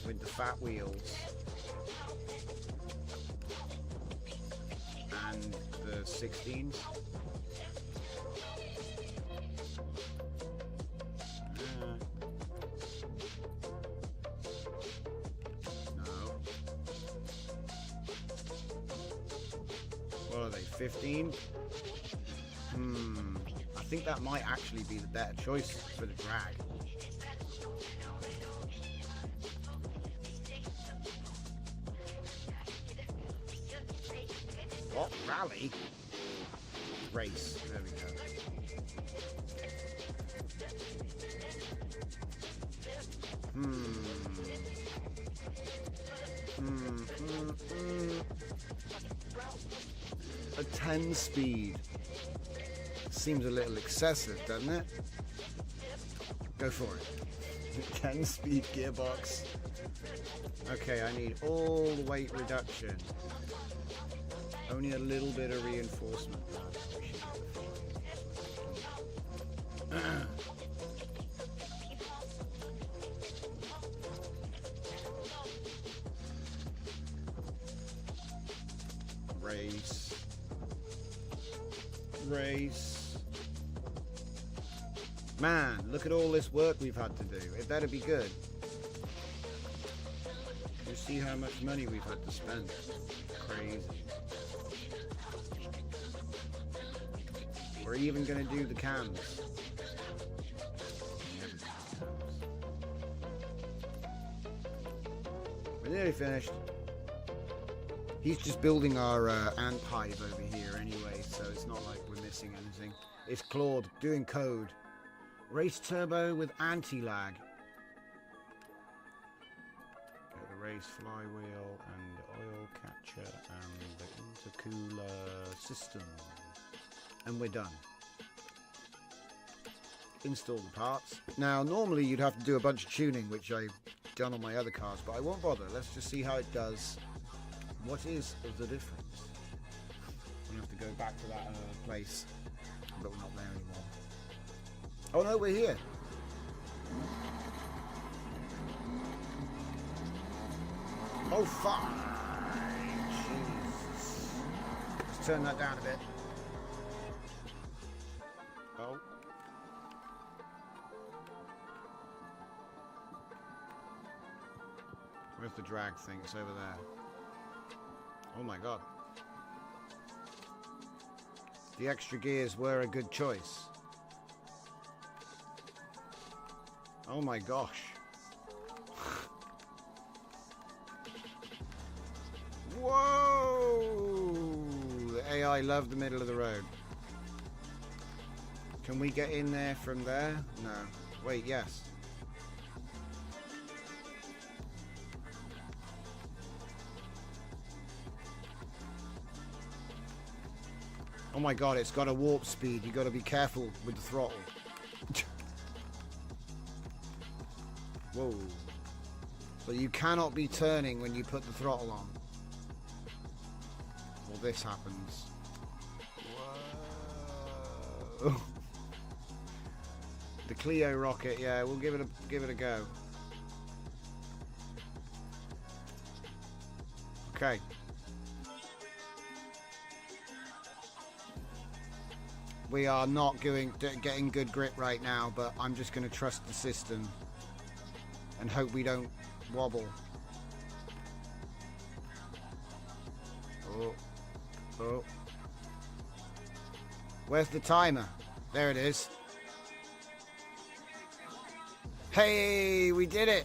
with the fat wheels and the 16s? What are they, 15? I think that might actually be the better choice for the drag. What? Rally? Race. There we go. A 10 speed. Seems a little excessive, doesn't it? Go for it. 10 speed gearbox. Okay, I need all the weight reduction. Only a little bit of reinforcement. Race. Race. Man, look at all this work we've had to do. It better be good. You see how much money we've had to spend. Crazy. We're even going to do the cams. We're nearly finished. He's just building our ant hive over here anyway, so it's not like we're missing anything. It's Claude doing code. Race turbo with anti-lag. The race flywheel and oil catcher and the intercooler system. And we're done. Install the parts. Now, normally you'd have to do a bunch of tuning, which I've done on my other cars, but I won't bother. Let's just see how it does. What is the difference? We have to go back to that place, but we're not there anymore. Oh no, we're here. Oh fuck! Jesus. Let's turn that down a bit. Oh. Where's the drag thing? It's over there. Oh my god. The extra gears were a good choice. Oh my gosh. Whoa! The AI loved the middle of the road. Can we get in there from there? No. Wait, yes. Oh my god, it's got a warp speed. You got to be careful with the throttle. Whoa. So you cannot be turning when you put the throttle on. Well, this happens. Whoa. The Clio rocket, yeah, we'll give it a go. Okay. We are not getting good grip right now, but I'm just going to trust the system and hope we don't wobble. Oh. Oh. Where's the timer? There it is. Hey, we did it!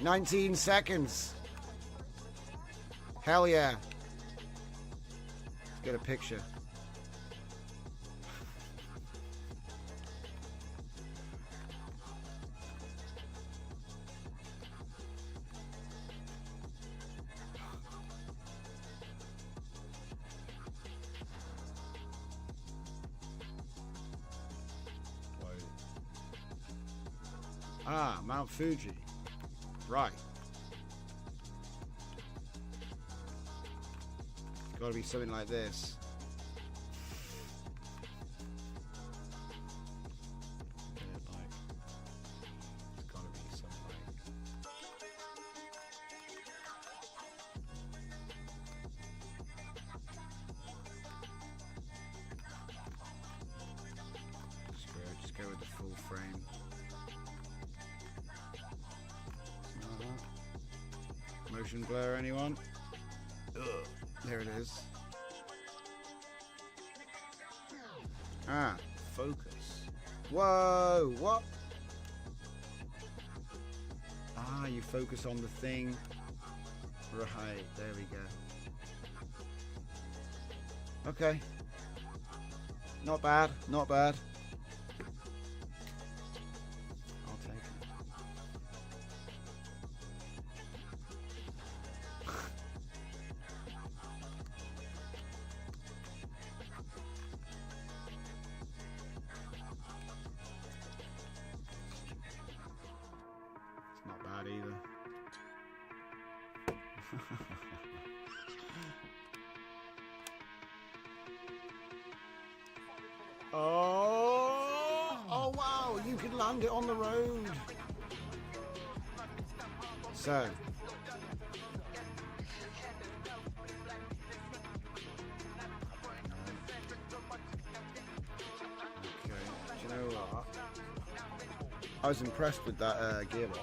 19 seconds. Hell yeah. Let's get a picture. Ah, Mount Fuji. Right. It's got to be something like this. It's got to be something like... Just go with the full frame. Motion blur, anyone? Ugh. There it is. Ah, focus. Whoa, what? Ah, you focus on the thing. Right, there we go. Okay. Not bad, not bad. I'll take it. It's not bad either. Oh wow, you could land it on the road. So I was impressed with that gearbox.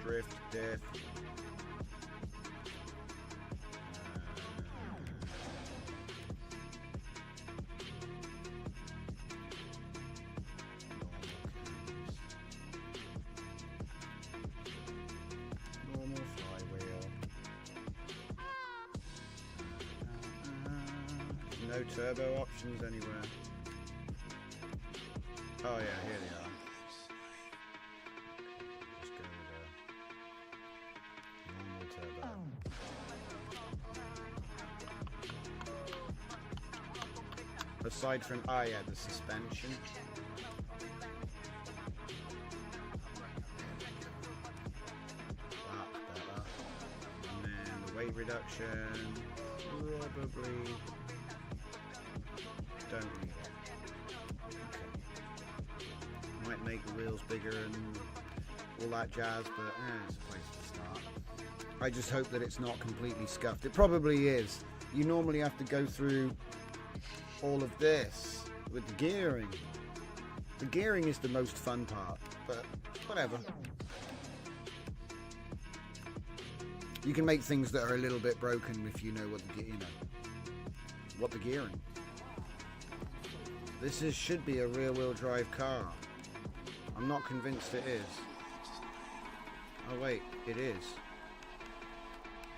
Drift, diff. Normal flywheel. No turbo options anywhere. Oh yeah, here they are. Just go with a normal turbo. Aside from, yeah, the suspension. That's better. And then the weight reduction, probably don't need it. Okay. Might make the wheels bigger and all that jazz, but it's a place to start. I just hope that it's not completely scuffed. It probably is. You normally have to go through all of this with the gearing. The gearing is the most fun part, but whatever. You can make things that are a little bit broken if you know what the gearing. This should be a rear-wheel drive car. I'm not convinced it is. Oh wait, it is.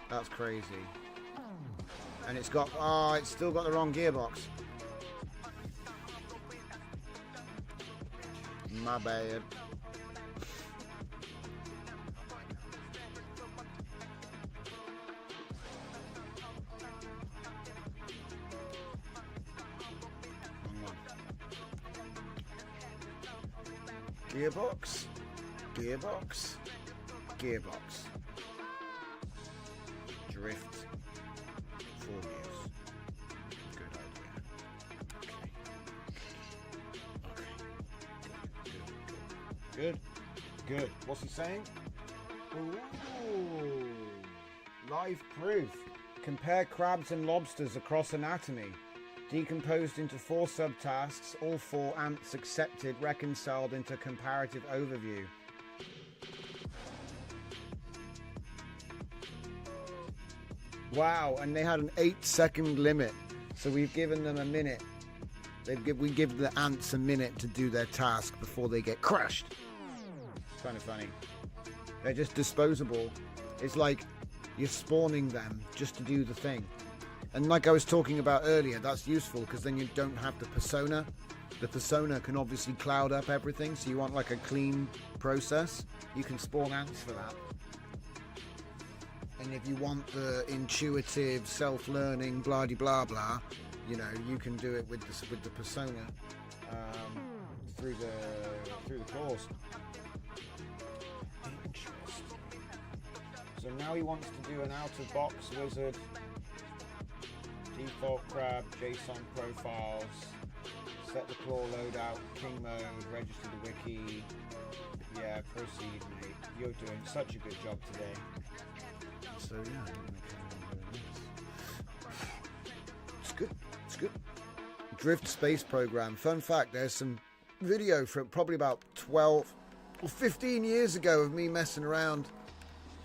That's crazy. And it's got, it's still got the wrong gearbox. My bad. Gearbox, gearbox, gearbox. Drift. 4 wheels. Good idea. Okay. Good. Good. What's he saying? Ooh. Live proof. Compare crabs and lobsters across anatomy. Decomposed into 4 subtasks, all 4 ants accepted, reconciled into comparative overview. Wow, and they had an 8-second limit, so we've given them a minute. We give the ants a minute to do their task before they get crushed. It's kind of funny. They're just disposable. It's like you're spawning them just to do the thing. And like I was talking about earlier, that's useful because then you don't have the persona. The persona can obviously cloud up everything, so you want like a clean process. You can spawn ants for that. And if you want the intuitive, self-learning, blah blah blah, you know, you can do it with the persona through the course. Interesting. So now he wants to do an out-of-box wizard. Default crab, JSON profiles, set the claw loadout, king mode, register the wiki. Yeah, proceed, mate. You're doing such a good job today. So yeah, it's good. It's good. Drift Space Program. Fun fact: there's some video from probably about 12 or 15 years ago of me messing around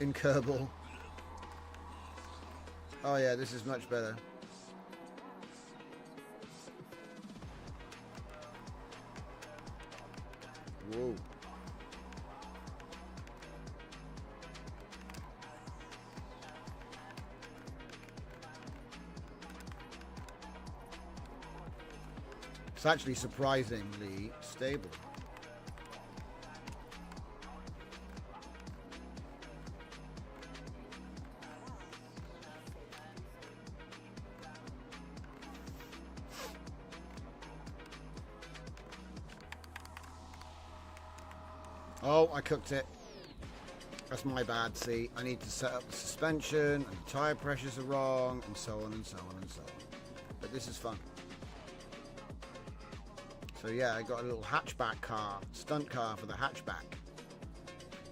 in Kerbal. Oh yeah, this is much better. Whoa. It's actually surprisingly stable. Oh, I cooked it. That's my bad, see. I need to set up the suspension, and the tyre pressures are wrong, and so on and so on and so on. But this is fun. So yeah, I got a little hatchback car, stunt car for the hatchback.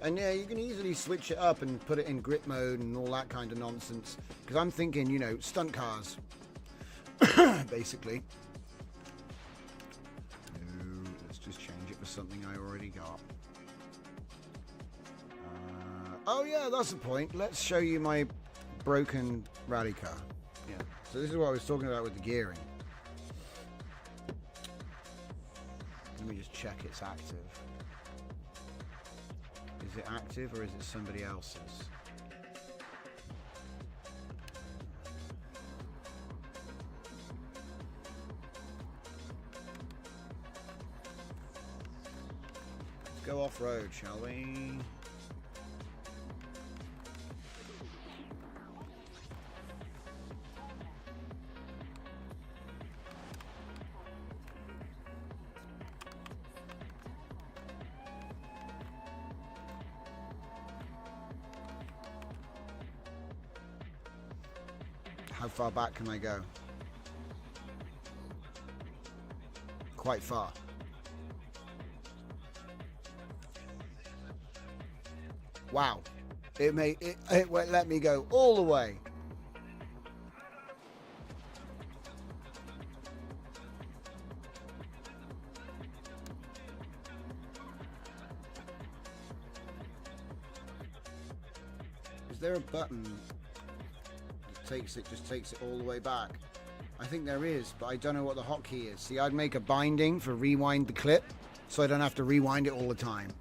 And yeah, you can easily switch it up and put it in grip mode and all that kind of nonsense. Because I'm thinking, you know, stunt cars, basically. No, let's just change it for something I already got. Oh yeah, that's the point. Let's show you my broken rally car. Yeah. So this is what I was talking about with the gearing. Let me just check it's active. Is it active or is it somebody else's? Let's go off-road, shall we? How far back can I go? Quite far. Wow. It won't let me go all the way. Is there a button just takes it all the way back? I think there is, but I don't know what the hotkey is. See, I'd make a binding for rewind the clip so I don't have to rewind it all the time.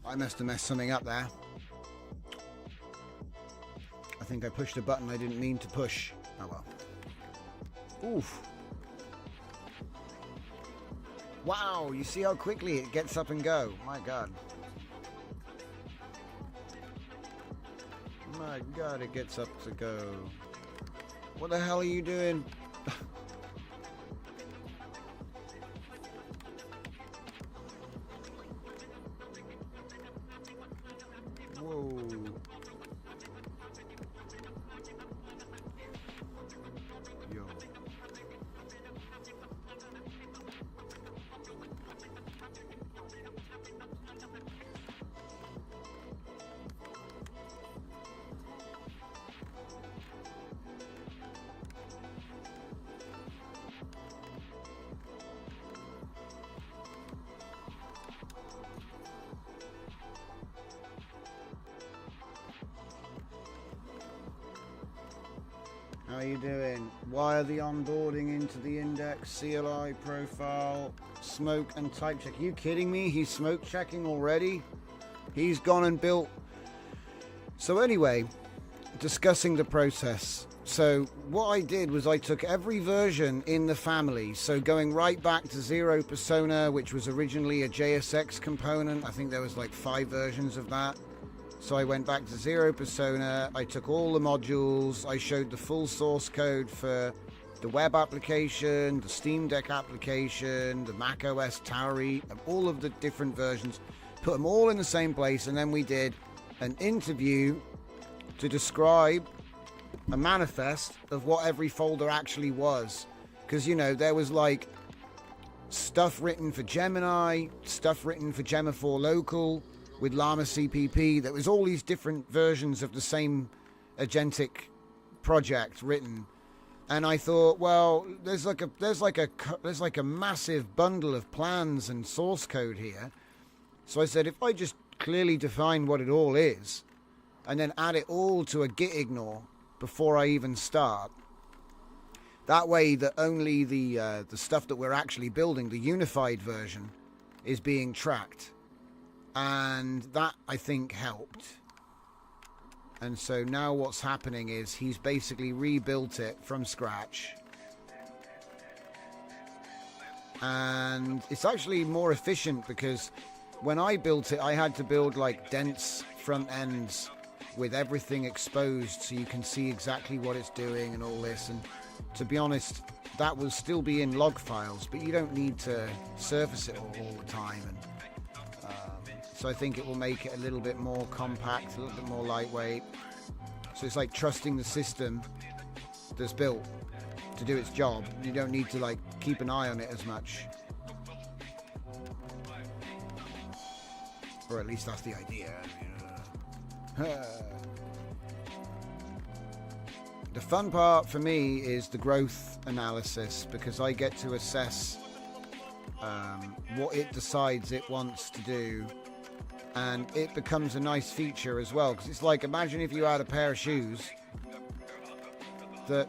I must have messed something up there. I think I pushed a button I didn't mean to push. Oh well. Oof. Wow, you see how quickly it gets up and go. My God. My God, it gets up to go. What the hell are you doing? Whoa. Yo. How are you doing? Wire the onboarding into the index, CLI profile, smoke and type check. Are you kidding me? He's smoke checking already? He's gone and built. So anyway, discussing the process. So what I did was I took every version in the family. So going right back to Zero Persona, which was originally a JSX component. I think there was like 5 versions of that. So I went back to Zero Persona, I took all the modules, I showed the full source code for the web application, the Steam Deck application, the Mac OS Tauri, all of the different versions, put them all in the same place, and then we did an interview to describe a manifest of what every folder actually was. Because, you know, there was like stuff written for Gemini, stuff written for Gemma 4 Local, with Llama CPP. There was all these different versions of the same agentic project written, and I thought, well, there's like a massive bundle of plans and source code here. So I said, if I just clearly define what it all is, and then add it all to a git ignore before I even start, that way that only the stuff that we're actually building, the unified version, is being tracked. And that, I think, helped. And so now what's happening is he's basically rebuilt it from scratch. And it's actually more efficient because when I built it, I had to build like dense front ends with everything exposed so you can see exactly what it's doing and all this. And to be honest, that will still be in log files, but you don't need to surface it all the time. And so I think it will make it a little bit more compact, a little bit more lightweight. So it's like trusting the system that's built to do its job. You don't need to like keep an eye on it as much. Or at least that's the idea. The fun part for me is the growth analysis, because I get to assess what it decides it wants to do, and it becomes a nice feature as well, because it's like, imagine if you had a pair of shoes that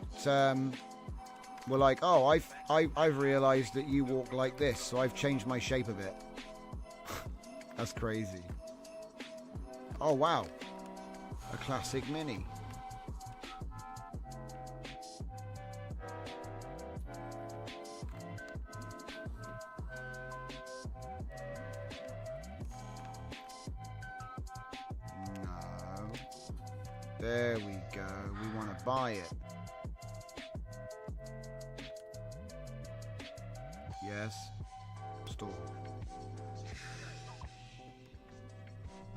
were like, oh, I've realized that you walk like this, so I've changed my shape a bit. That's crazy. Oh wow, a classic Mini. No. There we go. We want to buy it. Yes. Store.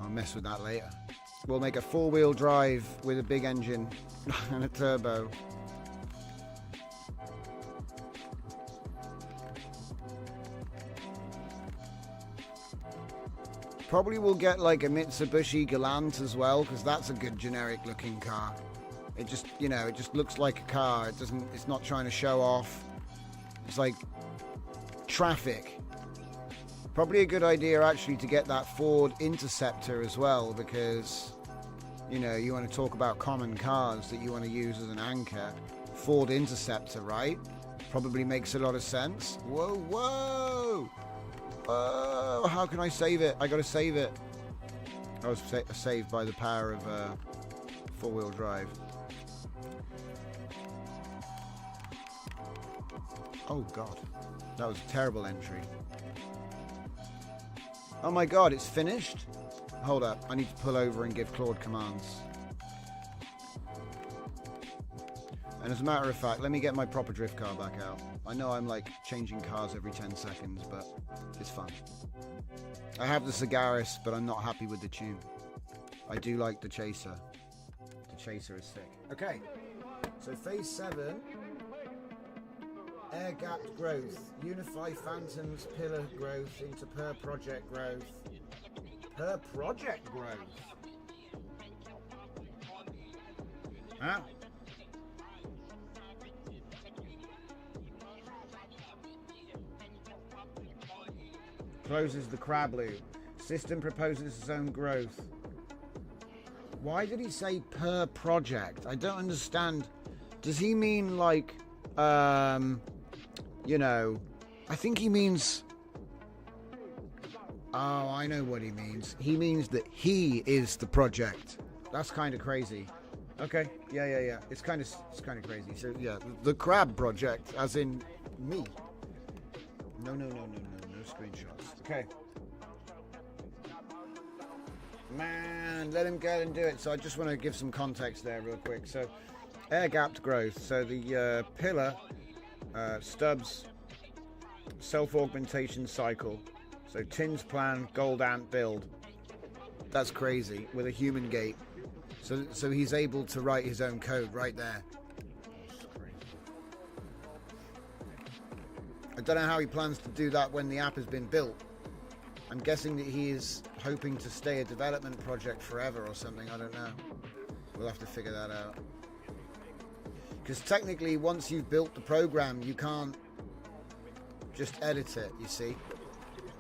I'll mess with that later. We'll make a 4-wheel drive with a big engine and a turbo. Probably we'll get like a Mitsubishi Galant as well, because that's a good generic looking car. It just, you know, it just looks like a car. It's not trying to show off. It's like traffic. Probably a good idea actually to get that Ford Interceptor as well, because, you know, you want to talk about common cars that you want to use as an anchor. Ford Interceptor, right? Probably makes a lot of sense. Whoa, whoa! Whoa! How can I save it? I gotta save it. I was saved by the power of 4-wheel drive. Oh god, that was a terrible entry. Oh my god, it's finished? Hold up, I need to pull over and give Claude commands. And as a matter of fact, let me get my proper drift car back out. I know I'm like changing cars every 10 seconds, but it's fun. I have the Sagaris, but I'm not happy with the tune. I do like the Chaser. The Chaser is sick. Okay, so phase 7. Air-gapped growth. Unify Phantom's pillar growth into per project growth. Per project growth? Huh? Closes the crab loop. System proposes its own growth. Why did he say per project? I don't understand. Does he mean like, you know, I think he means... Oh, I know what he means. He means that he is the project. That's kind of crazy. Okay, yeah. It's kind of crazy. So yeah, the crab project, as in me. No screenshots. Okay. Man, let him go and do it. So I just want to give some context there real quick. So air-gapped growth. So the pillar stubs self-augmentation cycle. So Tin's plan, gold ant build. That's crazy, with a human gate. So he's able to write his own code right there. I don't know how he plans to do that when the app has been built. I'm guessing that he is hoping to stay a development project forever or something. I don't know. We'll have to figure that out. Because technically, once you've built the program, you can't just edit it, you see.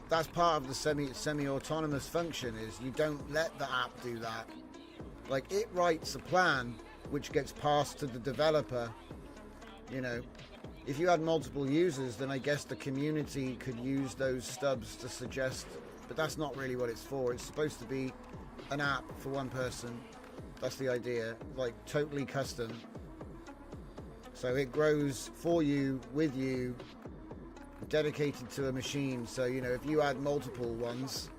That's part of the semi-autonomous function, is you don't let the app do that. Like, it writes a plan which gets passed to the developer. You know, if you had multiple users, then I guess the community could use those stubs to suggest but that's not really what it's for. It's supposed to be an app for one person. That's the idea, like totally custom. So it grows for you, with you, dedicated to a machine. So, you know, if you add multiple ones,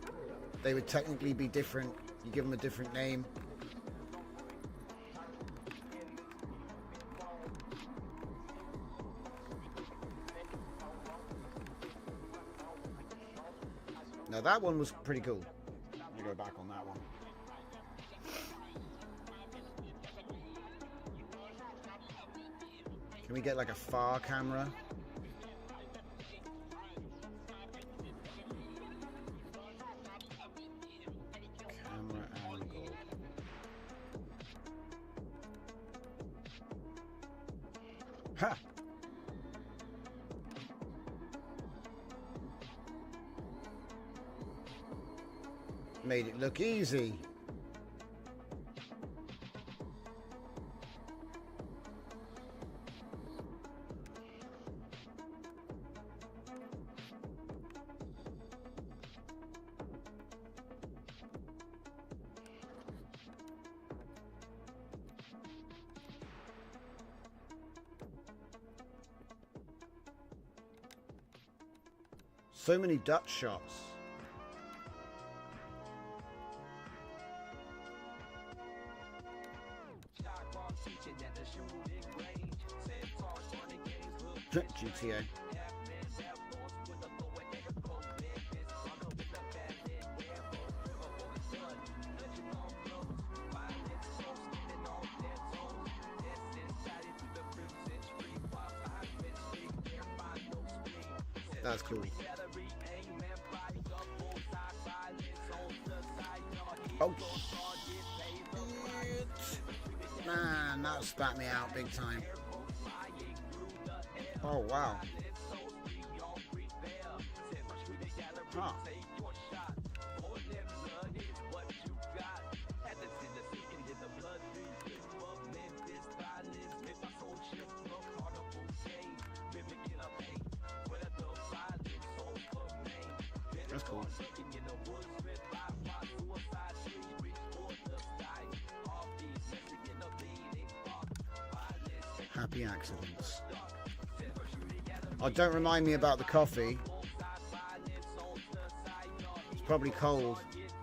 they would technically be different. You give them a different name. Now that one was pretty cool. Let me go back on that one. Can we get like a far camera? Camera angle. Ha! Made it look easy. So many Dutch shots. GTA. That's cool. Oh, man, that spat me out big time. Oh, wow. Huh. That's cool. Happy accidents. Oh, don't remind me about the coffee. It's probably cold.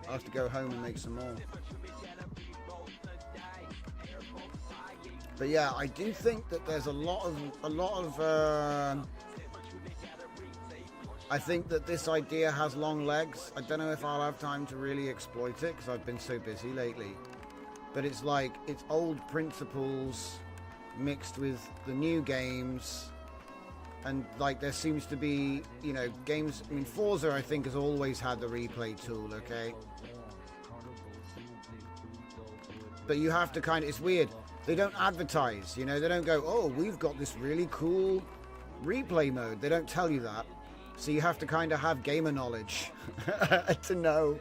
I'll have to go home and make some more. But yeah, I do think that there's a lot of I think that this idea has long legs. I don't know if I'll have time to really exploit it because I've been so busy lately. But it's like, it's old principles mixed with the new games. And like there seems to be, you know, games, I mean Forza I think has always had the replay tool, okay? But you have to kind of, it's weird. They don't advertise, you know, they don't go, oh, we've got this really cool replay mode. They don't tell you that. So you have to kind of have gamer knowledge to know.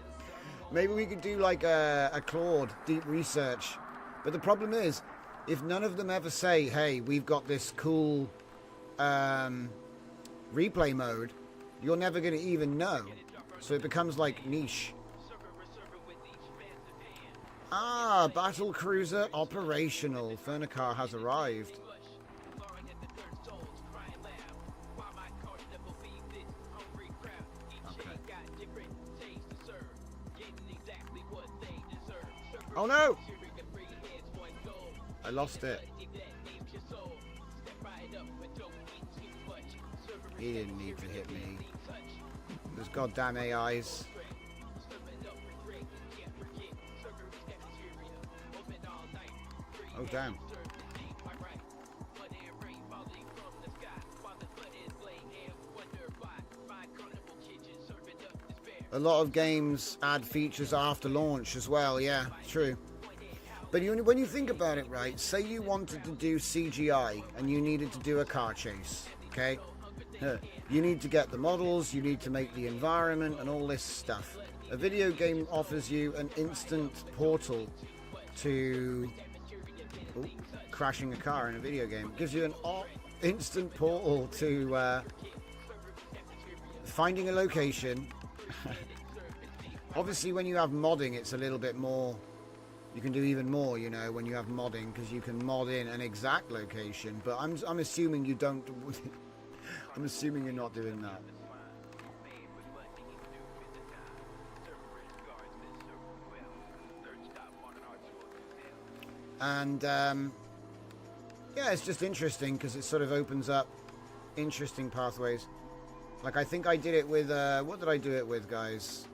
Maybe we could do like a Claude deep research. But the problem is, if none of them ever say, hey, we've got this cool replay mode, you're never going to even know. So it becomes like niche. Ah, battle cruiser operational. Fernicar has arrived. Okay. Oh no! I lost it. He didn't need to hit me. Those goddamn AIs. Oh damn. A lot of games add features after launch as well, yeah, true. But when you think about it, right, say you wanted to do CGI and you needed to do a car chase, okay? You need to get the models, you need to make the environment and all this stuff. A video game offers you an instant portal to crashing a car in a video game. It gives you an instant portal to finding a location Obviously, when you have modding, it's a little bit more. You can do even more, you know, when you have modding, because you can mod in an exact location. But I'm assuming you don't. I'm assuming you're not doing that. And yeah, it's just interesting because it sort of opens up interesting pathways. Like I think I did it with what did I do it with, guys?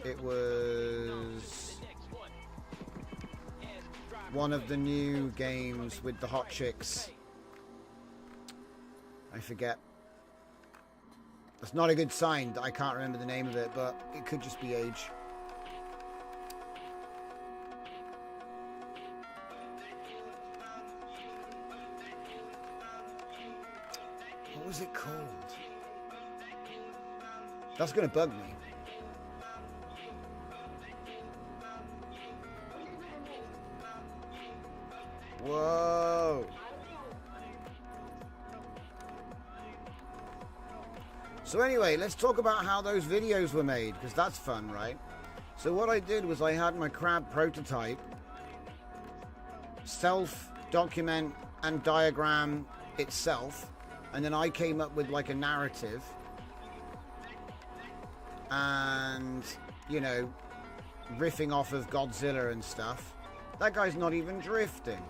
It was one of the new games with the hot chicks. I forget. That's not a good sign that I can't remember the name of it, but it could just be age. What was it called? That's going to bug me. Whoa. So anyway, let's talk about how those videos were made, because that's fun, right? So what I did was I had my crab prototype self-document and diagram itself, and then I came up with like a narrative and, you know, riffing off of Godzilla and stuff. That guy's not even drifting.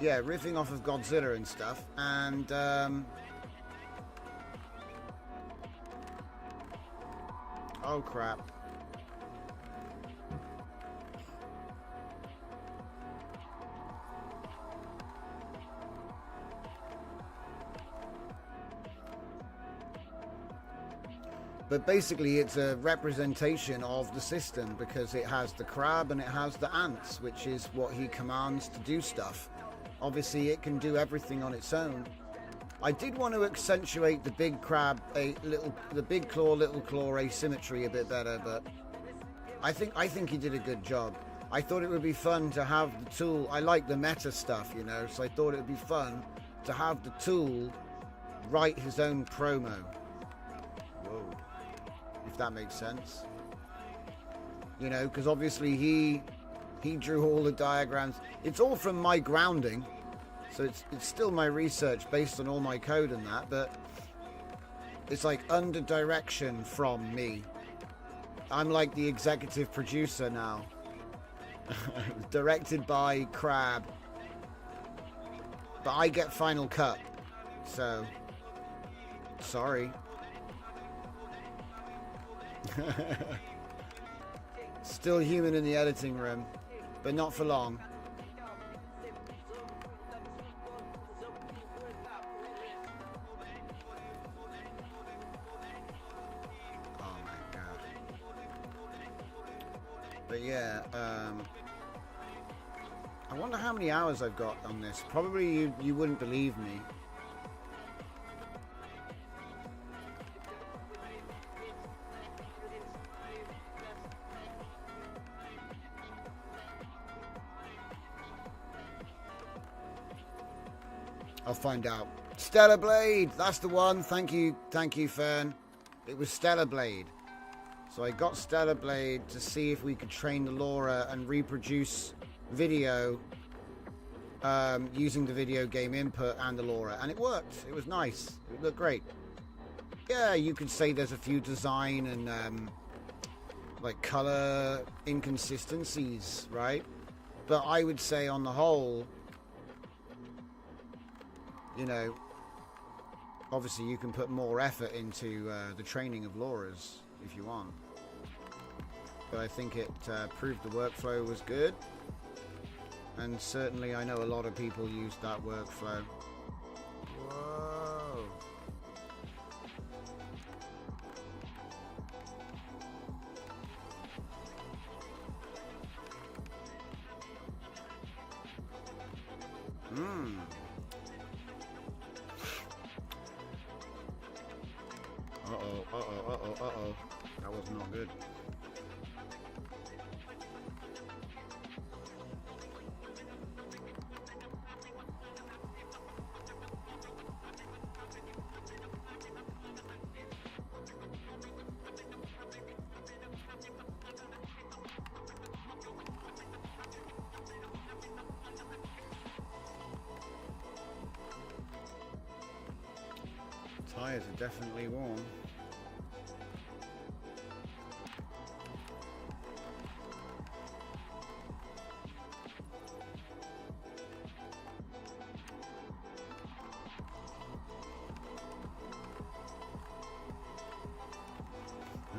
Yeah, riffing off of Godzilla and stuff, and oh crap. But basically it's a representation of the system, because it has the crab and it has the ants, which is what he commands to do stuff. Obviously it can do everything on its own. I did want to accentuate the big crab, the big claw, little claw asymmetry a bit better, but I think he did a good job. I thought it would be fun to have the tool. I like the meta stuff, you know, so I thought it would be fun to have the tool write his own promo. Whoa. If that makes sense. You know, because obviously he drew all the diagrams. It's all from my grounding, so it's still my research based on all my code and that, but it's like under direction from me. I'm like the executive producer now. Directed by Crab. But I get final cut. So sorry. Still human in the editing room, but not for long. Oh my god. But yeah, I wonder how many hours I've got on this. Probably you wouldn't believe me. I'll find out. Stellar Blade, that's the one. Thank you, Fern. It was Stellar Blade. So I got Stellar Blade to see if we could train the LoRa and reproduce video using the video game input and the LoRa, and it worked. It was nice. It looked great. Yeah, you could say there's a few design and like color inconsistencies, right? But I would say on the whole, you know, obviously you can put more effort into the training of LoRa's if you want. But I think it proved the workflow was good. And certainly I know a lot of people used that workflow. Whoa. Uh-oh. That was not good. Tyres are definitely warm.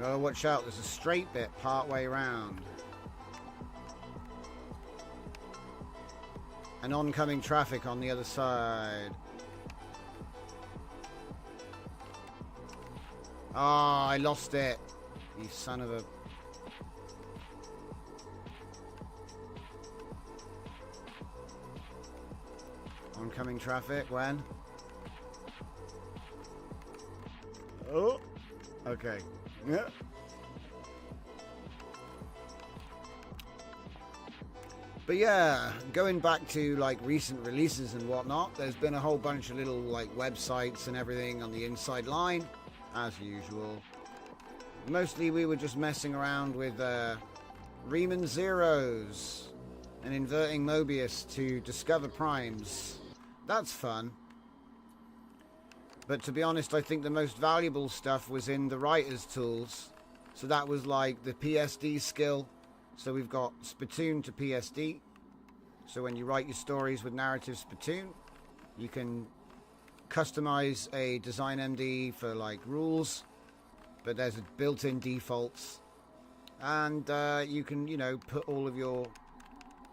Oh, watch out, there's a straight bit part way round. And oncoming traffic on the other side. Ah, I lost it. You son of a... Oncoming traffic, when? Oh, okay. Yeah. But yeah, going back to like recent releases and whatnot, there's been a whole bunch of little like websites and everything on the inside line, as usual. Mostly we were just messing around with Riemann zeros and inverting Mobius to discover primes. That's fun. But to be honest, I think the most valuable stuff was in the writer's tools. So that was like the PSD skill. So we've got Spittoon to PSD. So when you write your stories with Narrative Spittoon, you can customize a design MD for like rules. But there's a built-in defaults. And you can, you know, put all of your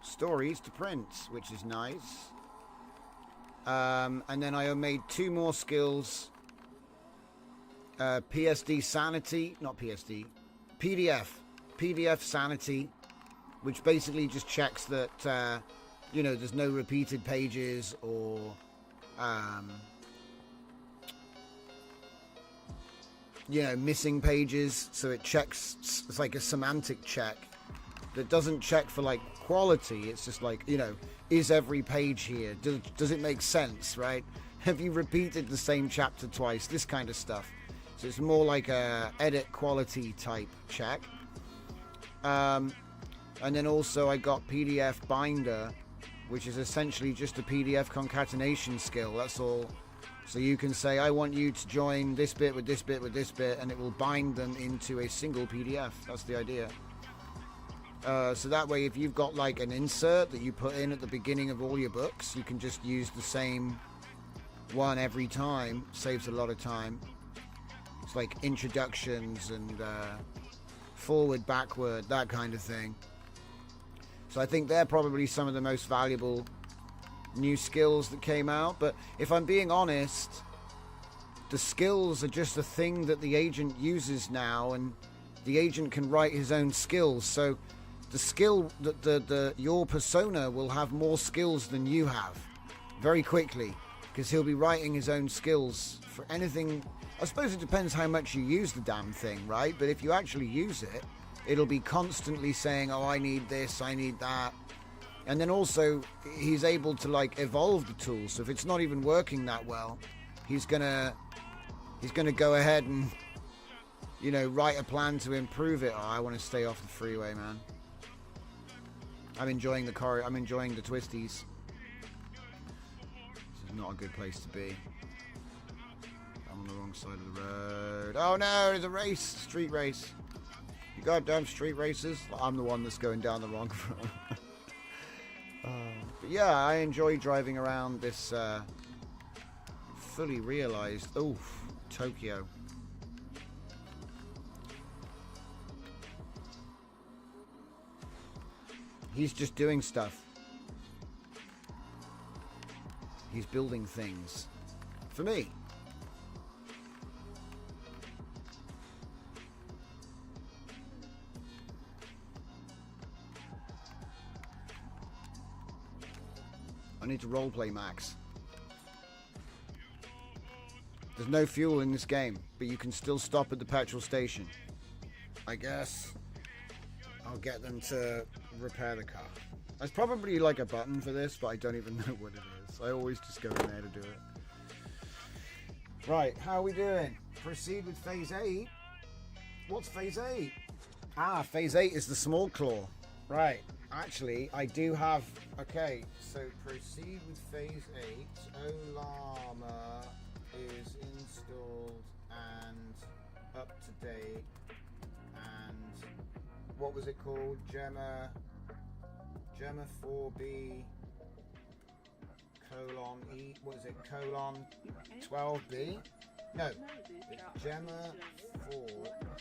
stories to print, which is nice. And then I made 2 more skills. PSD Sanity, not PSD, PDF Sanity, which basically just checks that, you know, there's no repeated pages or, you know, missing pages. So it checks, it's like a semantic check that doesn't check for like quality. It's just like, you know, is every page here? Does it make sense, right? Have you repeated the same chapter twice? This kind of stuff. So it's more like a edit quality type check. And then also I got PDF Binder, which is essentially just a PDF concatenation skill. That's all. So you can say, I want you to join this bit with this bit with this bit, and it will bind them into a single PDF. That's the idea. So that way, if you've got like an insert that you put in at the beginning of all your books, you can just use the same one every time. Saves a lot of time. It's like introductions and forward, backward, that kind of thing. So I think they're probably some of the most valuable new skills that came out. But if I'm being honest, the skills are just a thing that the agent uses now, and the agent can write his own skills. So the skill that your persona will have more skills than you have very quickly, because he'll be writing his own skills for anything. I suppose it depends how much you use the damn thing, right? But if you actually use it, it'll be constantly saying, oh, I need this, I need that. And then also he's able to like evolve the tool. So if it's not even working that well, he's gonna go ahead and, you know, write a plan to improve it. Oh, I want to stay off the freeway, man. I'm enjoying the car. I'm enjoying the twisties. This is not a good place to be. I'm on the wrong side of the road. Oh no, there's a race, street race. You goddamn street races. I'm the one that's going down the wrong road. But yeah, I enjoy driving around this fully realized, Tokyo. He's just doing stuff. He's building things. For me. I need to roleplay Max. There's no fuel in this game, but you can still stop at the petrol station. I guess I'll get them to repair the car. There's probably like a button for this, but I don't even know what it is. I always just go in there to do it. Right, how are we doing? Proceed with phase 8. What's phase 8? Phase 8 is the small claw. Right, actually, I do have... Okay, so proceed with phase 8. Olama is installed up to date. And what was it called? Gemma 4B colon E. What is it? Colon 12B? No, it's Gemma 4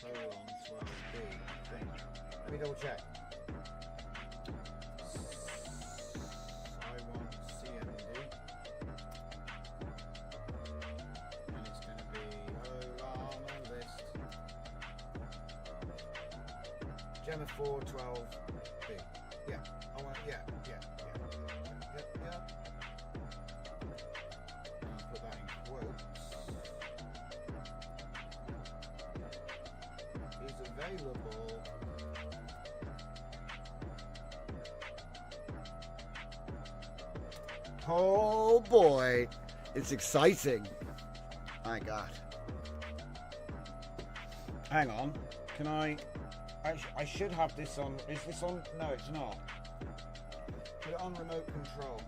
colon 12B. I think. Let me double check. I want CMD. And it's going to be on the list. Gemma 4 12B. Yeah. I want, yeah. Yep. I'll put that in quotes. Is available. Oh boy, it's exciting. My God. Hang on. Can I should have this on. Is this on? No, it's not. Put it on remote control.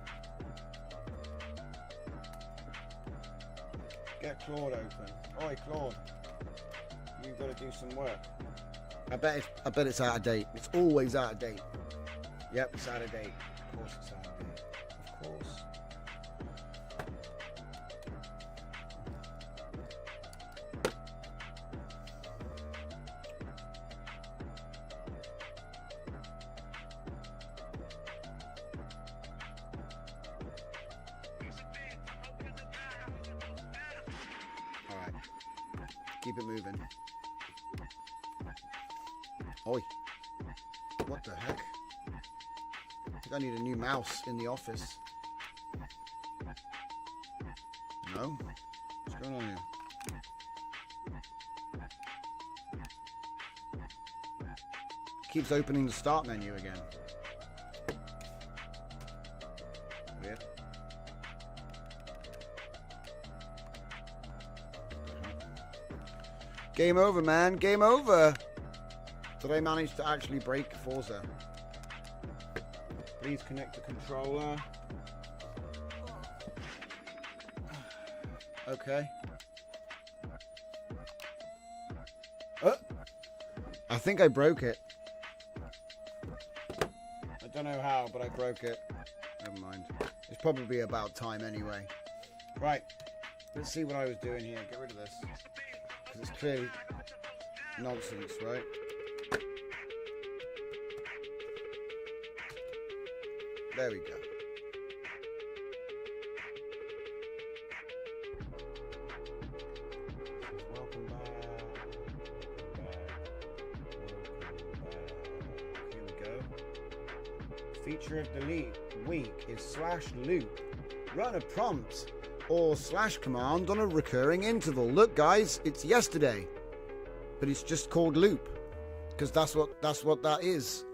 Get Claude open. Oi, Claude. You've got to do some work. I bet it's out of date. It's always out of date. Yep, it's out of date. Of course it's out of date. Of course. All right. Keep it moving. Oi. What the heck? I think I need a new mouse in the office. No? What's going on here? Keeps opening the start menu again. Weird. Game over, man. Game over. Did I manage to actually break Forza? Please connect the controller. Okay. I think I broke it. I don't know how, but I broke it. Never mind. It's probably about time anyway. Right. Let's see what I was doing here. Get rid of this. Because it's clearly nonsense, right? There we go. Welcome back. Here we go. Feature of the week is /loop. Run a prompt or / command on a recurring interval. Look, guys, it's yesterday, but it's just called loop because that's what that is.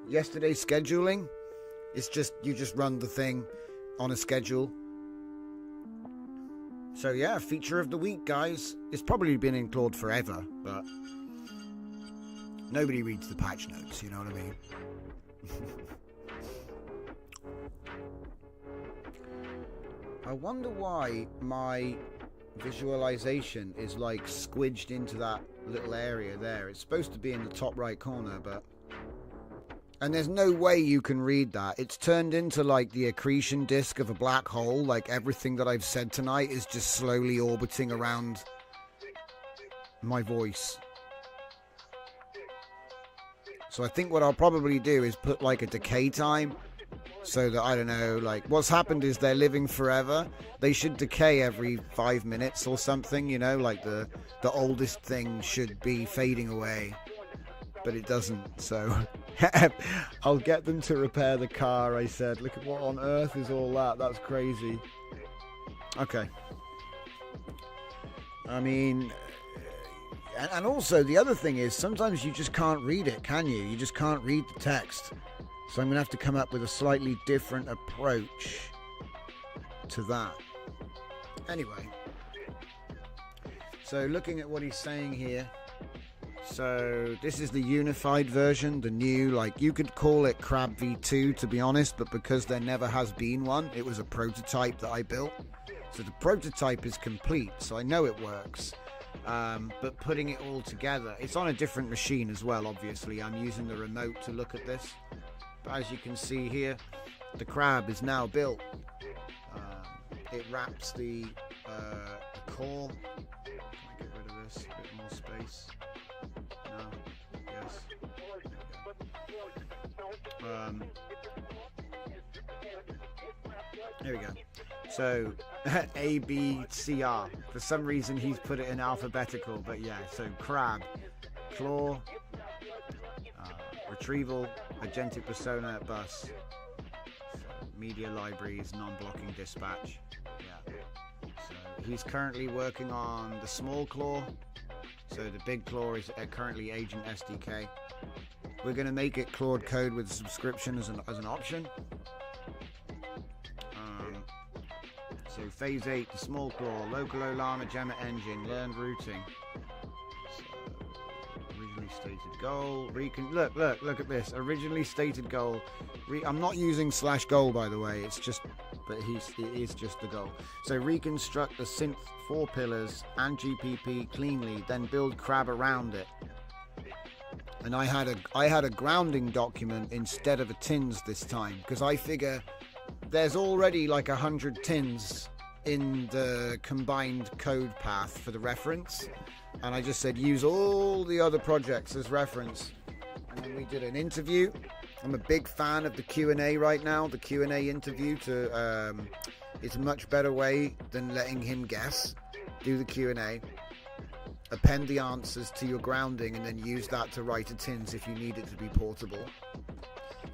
Yesterday scheduling. It's just, you just run the thing on a schedule. So yeah, feature of the week, guys. It's probably been in Claude forever, but nobody reads the patch notes, you know what I mean? I wonder why my visualization is like squidged into that little area there. It's supposed to be in the top right corner, but... And there's no way you can read that. It's turned into like the accretion disk of a black hole. Like everything that I've said tonight is just slowly orbiting around my voice. So I think what I'll probably do is put like a decay time. So that, I don't know, like what's happened is they're living forever. They should decay every 5 minutes or something, you know, like the oldest thing should be fading away. But it doesn't, so I'll get them to repair the car, I said. Look at what on earth is all that. That's crazy. Okay. I mean, and also the other thing is sometimes you just can't read it, can you? You just can't read the text. So I'm going to have to come up with a slightly different approach to that. Anyway. So looking at what he's saying here. So this is the unified version, the new, like you could call it Crab V2 to be honest, but because there never has been one, it was a prototype that I built. So the prototype is complete, so I know it works. But putting it all together, it's on a different machine as well, obviously. I'm using the remote to look at this. But as you can see here, the crab is now built. It wraps the core. Can I get rid of this? A bit more space. No. Yes. There we go. So A, B, C, R. For some reason he's put it in alphabetical, but yeah. So crab, claw, retrieval, agentic persona, bus, media libraries, non-blocking dispatch. Yeah. So he's currently working on the small claw. So the big claw is currently Agent SDK. We're going to make it Claude Code with subscription as an option. So phase 8, the small claw, local Ollama Gemma engine, learned routing. So, originally stated goal. Look at this. Originally stated goal. I'm not using /goal, by the way. It's just, but it is just the goal. So reconstruct the synth 4 pillars and GPP cleanly, then build crab around it. And I had a grounding document instead of a tins this time, because I figure there's already like 100 tins in the combined code path for the reference, and I just said use all the other projects as reference. And then we did an interview. I'm a big fan of the Q&A right now. The Q&A interview it's a much better way than letting him guess. Do the Q&A, append the answers to your grounding, and then use that to write a tins if you need it to be portable.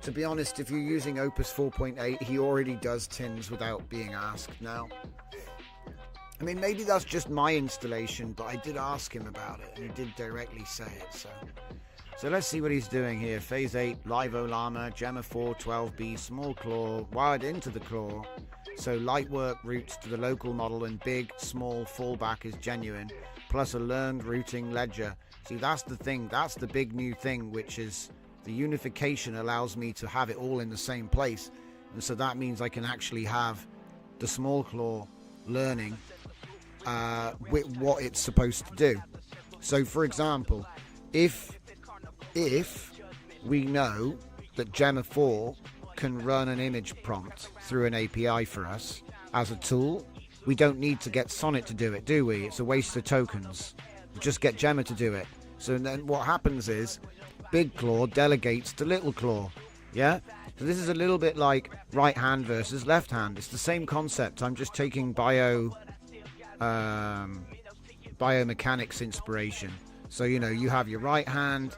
To be honest, if you're using Opus 4.8, he already does tins without being asked now. I mean, maybe that's just my installation, but I did ask him about it, and he did directly say it, So let's see what he's doing here. Phase 8, live Ollama, Gemma 4, 12B, small claw, wired into the claw. So light work routes to the local model, and big, small fallback is genuine, plus a learned routing ledger. See, that's the thing. That's the big new thing, which is the unification allows me to have it all in the same place. And so that means I can actually have the small claw learning with what it's supposed to do. So for example, if we know that Gemma 4 can run an image prompt through an API for us as a tool, we don't need to get Sonnet to do it, do we? It's a waste of tokens. We just get Gemma to do it. So then what happens is Big Claw delegates to Little Claw. Yeah? So this is a little bit like right hand versus left hand. It's the same concept. I'm just taking biomechanics inspiration. So, you know, you have your right hand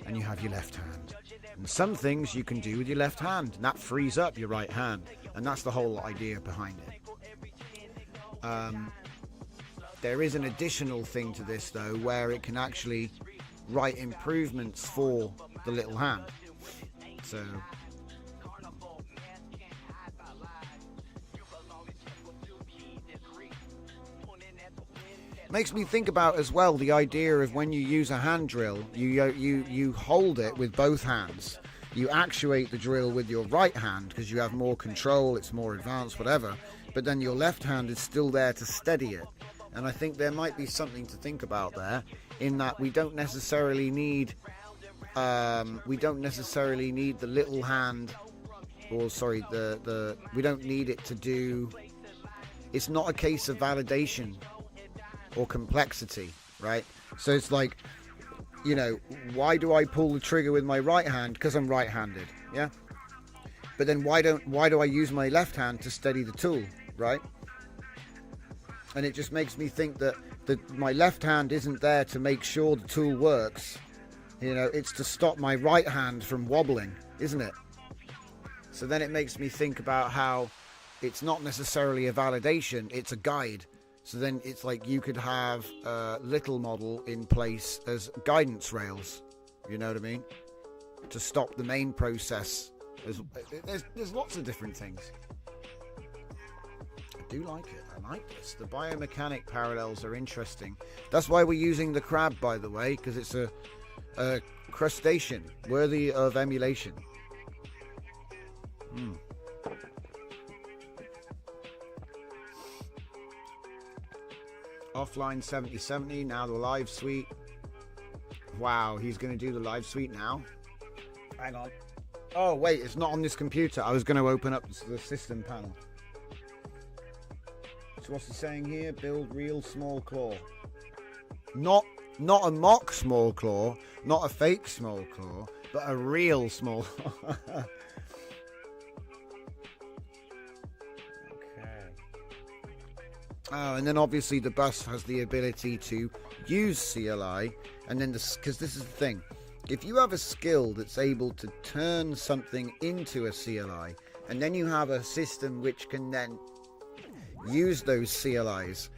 and you have your left hand. And some things you can do with your left hand, and that frees up your right hand. And that's the whole idea behind it. There is an additional thing to this, though, where it can actually write improvements for the little hand. So makes me think about as well the idea of when you use a hand drill, you hold it with both hands. You actuate the drill with your right hand because you have more control, it's more advanced, whatever. But then your left hand is still there to steady it. And I think there might be something to think about there, in that we don't necessarily need the little hand, or sorry, we don't need it to do. It's not a case of validation or complexity, right? So it's like, you know, why do I pull the trigger with my right hand? Because I'm right-handed, yeah. But then why do I use my left hand to steady the tool, right? And it just makes me think that my left hand isn't there to make sure the tool works. You know, it's to stop my right hand from wobbling, isn't it? So then it makes me think about how it's not necessarily a validation, it's a guide. So then it's like you could have a little model in place as guidance rails, you know what I mean? To stop the main process. There's lots of different things. I do like it. I like this. The biomechanic parallels are interesting. That's why we're using the crab, by the way, because it's a crustacean worthy of emulation. Offline 7070, now the live suite. Wow, he's going to do the live suite now. Hang on. Oh, wait, it's not on this computer. I was going to open up the system panel. So what's he saying here? Build real small claw. Not a mock small claw, not a fake small claw, but a real small. Oh, and then obviously the bus has the ability to use CLI, and then because this is the thing, if you have a skill that's able to turn something into a CLI, and then you have a system which can then use those CLIs,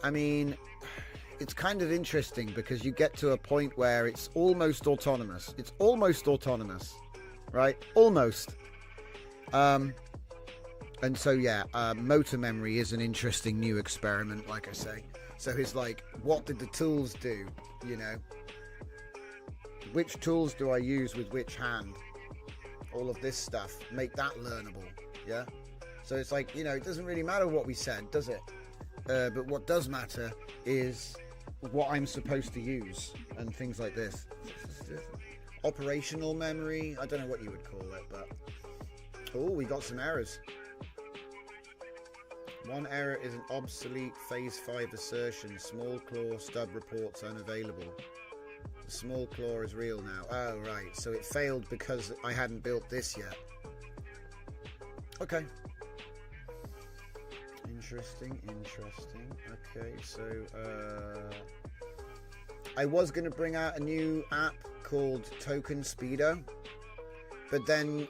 I mean, it's kind of interesting because you get to a point where it's almost autonomous. It's almost autonomous, right? Almost. And so, yeah, motor memory is an interesting new experiment, like I say. So it's like, what did the tools do, you know? Which tools do I use with which hand? All of this stuff. Make that learnable, yeah? So it's like, you know, it doesn't really matter what we said, does it? But what does matter is what I'm supposed to use and things like this. Operational memory, I don't know what you would call it, but... Oh, we got some errors. One error is an obsolete phase 5 assertion. Small claw stub reports unavailable. The small claw is real now. Oh, right. So it failed because I hadn't built this yet. Okay. Interesting. Okay, so I was going to bring out a new app called Token Speedo, but then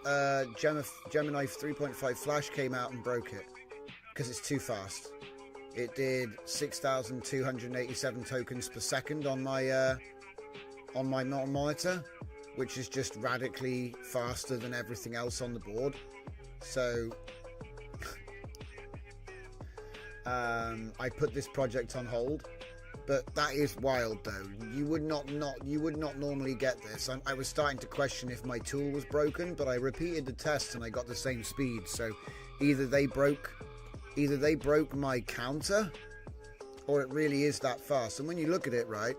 Gemini 3.5 Flash came out and broke it. Because it's too fast. It did 6,287 tokens per second on my monitor, which is just radically faster than everything else on the board. So I put this project on hold, but that is wild though. You would not normally get this. I was starting to question if my tool was broken, but I repeated the test and I got the same speed. So either they broke my counter, or it really is that fast. And when you look at it, right,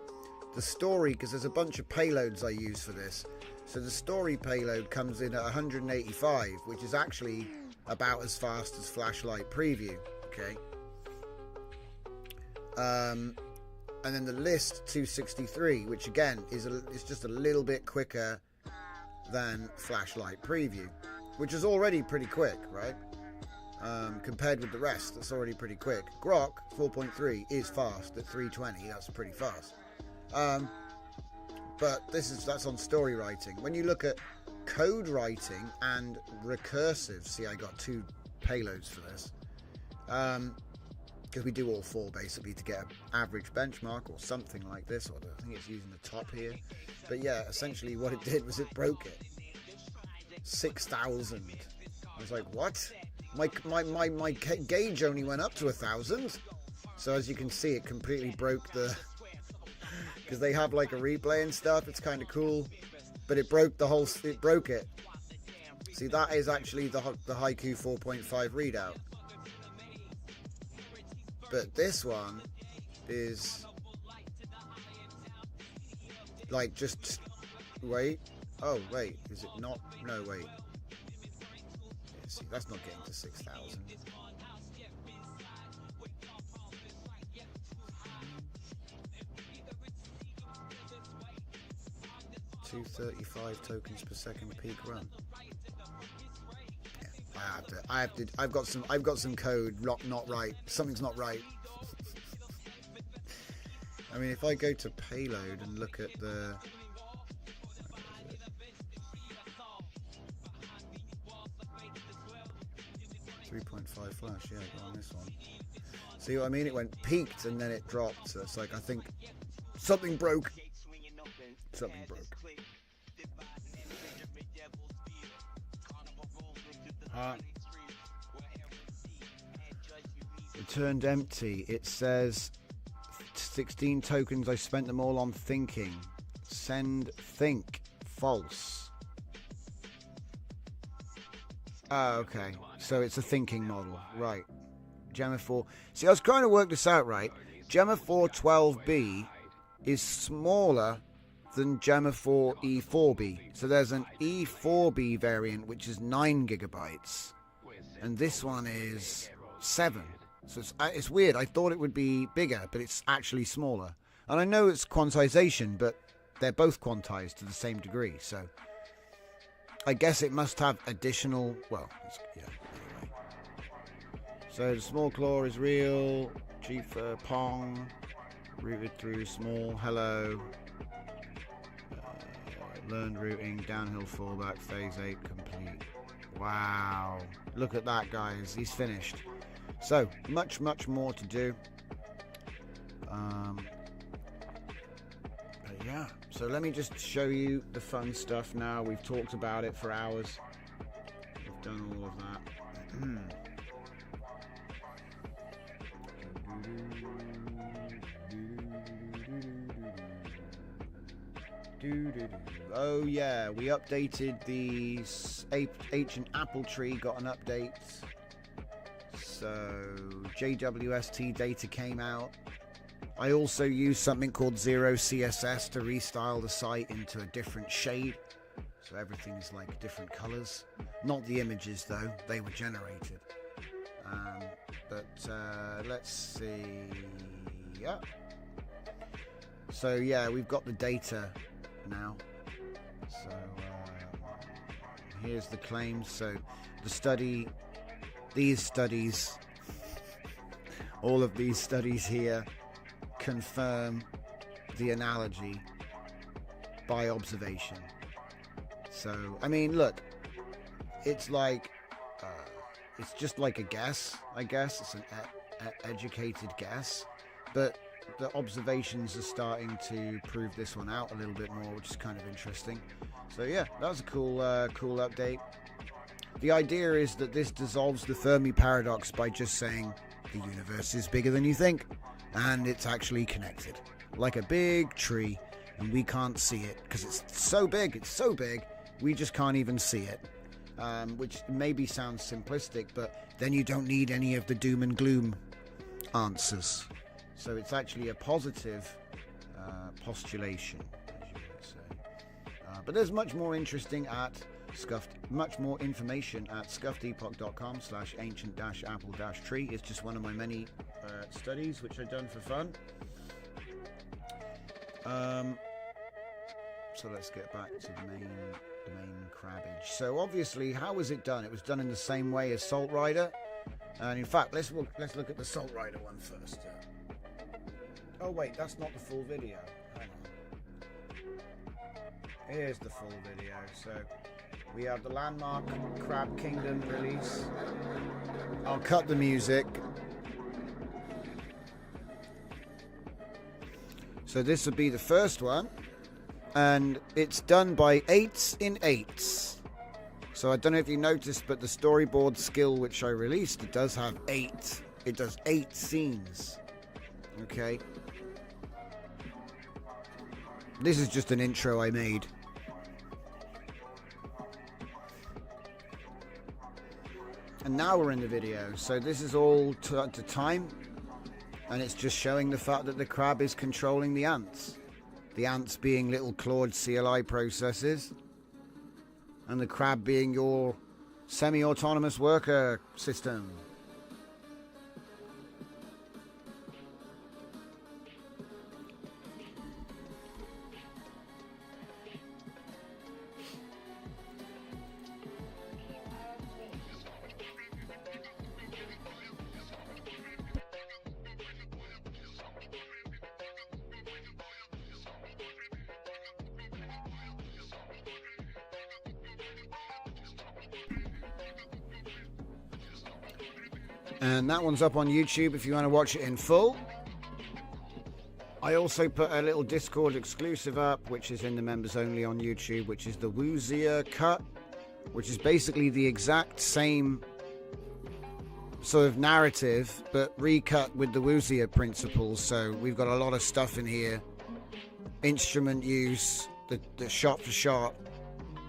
the story, because there's a bunch of payloads I use for this, so the story payload comes in at 185, which is actually about as fast as Flashlight Preview, okay? And then the list 263, which again is just a little bit quicker than Flashlight Preview, which is already pretty quick, right? Compared with the rest, that's already pretty quick. Grok 4.3 is fast at 320. That's pretty fast. But that's on story writing. When you look at code writing and recursive, see, I got two payloads for this, because we do all four basically to get an average benchmark or something like this. Or I think it's using the top here. But yeah, essentially what it did was it broke it. 6,000. I was like, what? My gauge only went up to 1,000. So as you can see, it completely broke the... Because they have like a replay and stuff. It's kind of cool. But it broke the whole... It broke it. See, that is actually the Haiku 4.5 readout. But this one is... Like, just... Wait. Oh, wait. Is it not? No, wait. See, that's not getting to 6,000. $235 tokens per second peak run. Yeah, I've got some code not right. Something's not right. I mean, if I go to payload and look at the 3.5 flash, yeah, go on this one. See what I mean? It went peaked and then it dropped. So it's like, I think something broke. Something broke. Returned empty. It says 16 tokens. I spent them all on thinking. Send think. False. Oh, okay. So it's a thinking model. Right. Gemma 4. See, I was trying to work this out, right? Gemaphore 12B is smaller than Gemaphore E4B. So there's an E4B variant which is 9 gigabytes, and this one is 7. So it's weird. I thought it would be bigger, but it's actually smaller. And I know it's quantization, but they're both quantized to the same degree. So I guess it must have additional... Well, yeah, anyway. So the small claw is real. Chifa, Pong. Routed through small. Hello. Learned routing. Downhill fallback. Phase 8 complete. Wow. Look at that, guys. He's finished. So, much more to do. But yeah, so let me just show you the fun stuff now. We've talked about it for hours. We've done all of that. Oh yeah, we updated the ancient apple tree, got an update. So JWST data came out. I also used something called Zero CSS to restyle the site into a different shade. So everything's like different colors. Not the images though, they were generated. Let's see. Yeah. So yeah, we've got the data now. So here's the claims. So the study, these studies, all of these studies here confirm the analogy by observation. So I mean, look, it's like it's just like a guess, I guess. It's an educated guess, but the observations are starting to prove this one out a little bit more, which is kind of interesting. So yeah, that was a cool update. The idea is that this dissolves the Fermi paradox by just saying the universe is bigger than you think, and it's actually connected like a big tree, and we can't see it because it's so big, we just can't even see it. Which maybe sounds simplistic, but then you don't need any of the doom and gloom answers. So it's actually a positive postulation, as you would say. But there's much more interesting at much more information at scuffedepoch.com/ancient-apple-tree. It's just one of my many studies which I've done for fun. So let's get back to the main crabbage. So obviously, how was it done? It was done in the same way as Salt Rider. And in fact, let's look at the Salt Rider one first. Oh wait, that's not the full video. Hang on. Here's the full video. So we have the Landmark Crab Kingdom release. I'll cut the music. So this would be the first one, and it's done by 8s in 8s. So I don't know if you noticed, but the storyboard skill which I released, it does have 8. It does 8 scenes. Okay. This is just an intro I made. And now we're in the video. So this is all to time. And it's just showing the fact that the crab is controlling the ants. The ants being little clawed CLI processes. And the crab being your semi-autonomous worker system. And that one's up on YouTube if you want to watch it in full. I also put a little Discord exclusive up, which is in the members only on YouTube, which is the Woozia cut, which is basically the exact same sort of narrative, but recut with the Woozia principles. So we've got a lot of stuff in here. Instrument use, the shot for shot,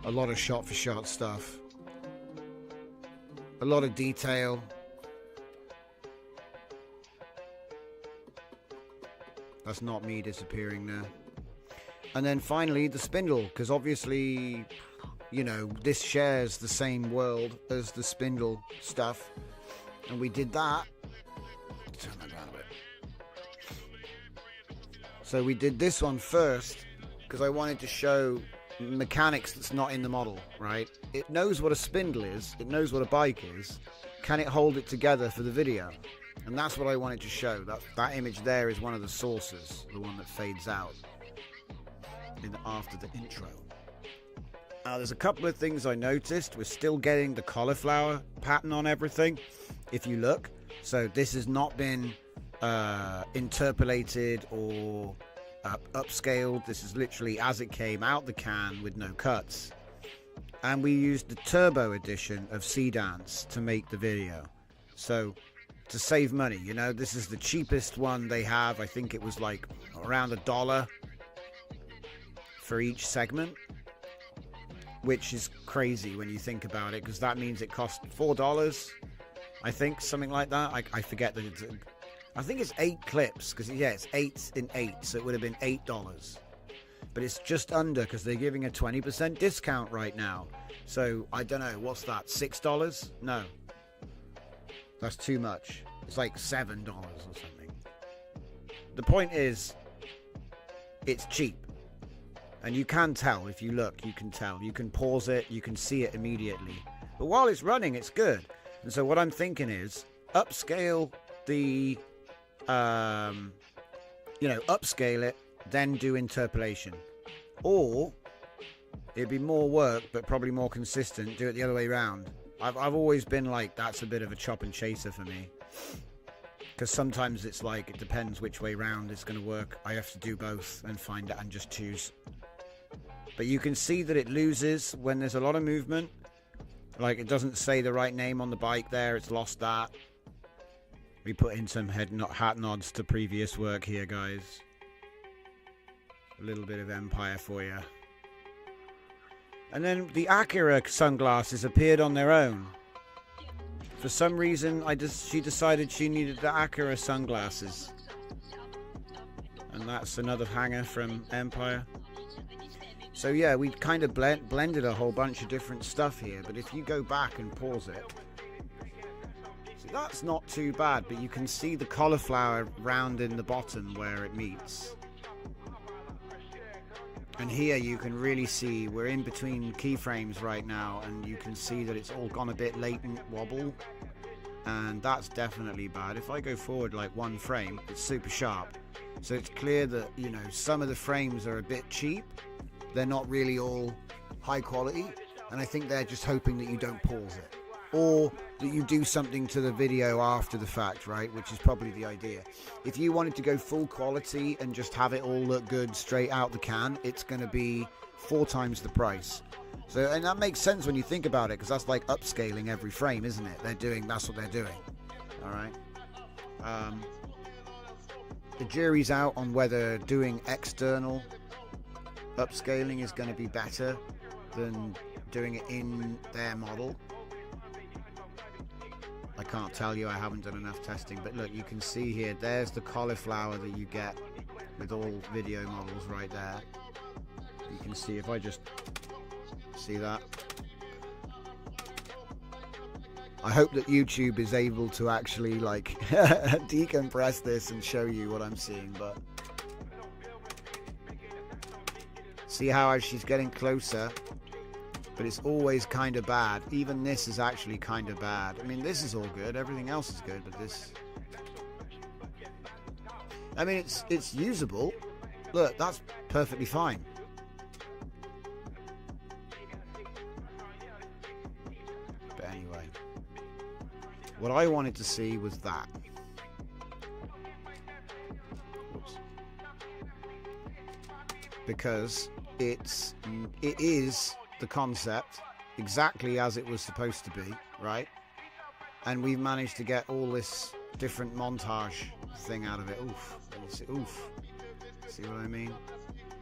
a lot of shot for shot stuff. A lot of detail. That's not me disappearing there. And then finally the spindle, because obviously, you know, this shares the same world as the spindle stuff. And we did that. Turn that down a bit. So we did this one first because I wanted to show mechanics that's not in the model, right? It knows what a spindle is. It knows what a bike is. Can it hold it together for the video? And that's what I wanted to show. That image there is one of the sources, the one that fades out after the intro. Now there's a couple of things I noticed. We're still getting the cauliflower pattern on everything, if you look. So this has not been interpolated or upscaled. This is literally as it came out the can with no cuts. And we used the turbo edition of Seedance to make the video. So to save money, you know, this is the cheapest one they have. I think it was like around $1 for each segment, which is crazy when you think about it, because that means it cost $4, I think, something like that. I forget that it's, I think it's 8 clips, because yeah, it's 8 in 8, so it would have been $8, but it's just under because they're giving a 20% discount right now. So I don't know, what's that, $6? No, that's too much. It's like $7 or something. The point is, it's cheap. And you can tell, if you look, you can tell. You can pause it, you can see it immediately. But while it's running, it's good. And so what I'm thinking is, upscale the, upscale it, then do interpolation. Or, it'd be more work, but probably more consistent, do it the other way around. I've always been like, that's a bit of a chop and chaser for me. Because sometimes it's like, it depends which way round it's going to work. I have to do both and find it and just choose. But you can see that it loses when there's a lot of movement. Like, it doesn't say the right name on the bike there. It's lost that. We put in some hat nods to previous work here, guys. A little bit of Empire for you. And then the Acura sunglasses appeared on their own. For some reason, she decided she needed the Acura sunglasses. And that's another hanger from Empire. So yeah, we kind of blended a whole bunch of different stuff here, but if you go back and pause it, see, that's not too bad, but you can see the cauliflower round in the bottom where it meets. And here you can really see we're in between keyframes right now, and you can see that it's all gone a bit latent wobble, and that's definitely bad. If I go forward like one frame, it's super sharp. So it's clear that, you know, some of the frames are a bit cheap. They're not really all high quality, and I think they're just hoping that you don't pause it, or that you do something to the video after the fact, right? Which is probably the idea. If you wanted to go full quality and just have it all look good straight out the can, it's going to be 4 times the price. So, and that makes sense when you think about it, because that's like upscaling every frame, isn't it? That's what they're doing. All right. The jury's out on whether doing external upscaling is going to be better than doing it in their model. I can't tell you, I haven't done enough testing, but look, you can see here, there's the cauliflower that you get with all video models right there. You can see, if I just see that. I hope that YouTube is able to actually like decompress this and show you what I'm seeing, but see how she's getting closer, but it's always kind of bad. Even this is actually kind of bad. I mean, this is all good. Everything else is good, but this... I mean, it's usable. Look, that's perfectly fine. But anyway, what I wanted to see was that. Whoops. Because it is the concept exactly as it was supposed to be, right? And we've managed to get all this different montage thing out of it. Oof. See what I mean?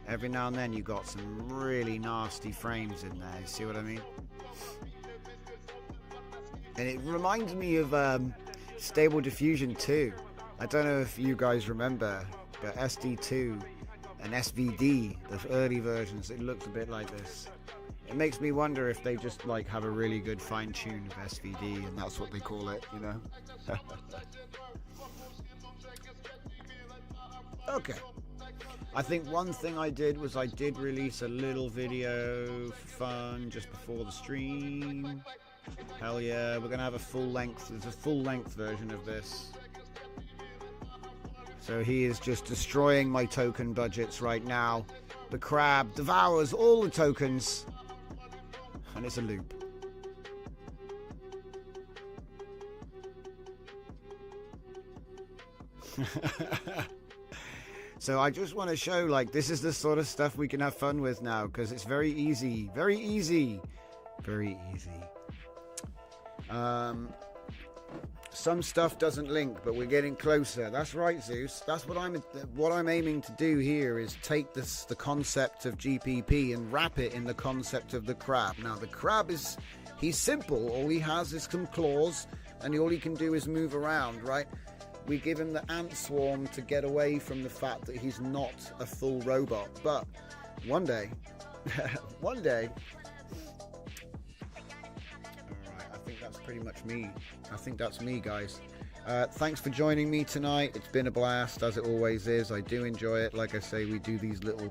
Every now and then you got some really nasty frames in there. You see what I mean? And it reminds me of Stable Diffusion 2. I don't know if you guys remember but SD2 and SVD, the early versions, it looks a bit like this. It makes me wonder if they just like have a really good fine tune of SVD and that's what they call it, you know. Okay. I think one thing I did was I did release a little video for fun just before the stream. Hell yeah, we're gonna have a full length. There's a full length version of this. So he is just destroying my token budgets right now. The crab devours all the tokens. And it's a loop. So I just want to show, like, this is the sort of stuff we can have fun with now, because it's very easy. Very easy. Very easy. Some stuff doesn't link, but we're getting closer. That's right, Zeus. That's what I'm aiming to do here is take the concept of GPP and wrap it in the concept of the crab. Now the crab he's simple. All he has is some claws, and all he can do is move around, right? We give him the ant swarm to get away from the fact that he's not a full robot. But one day, one day. I think that's pretty much me. I think that's me, guys. Thanks for joining me tonight. It's been a blast, as it always is. I do enjoy it. Like I say, we do these little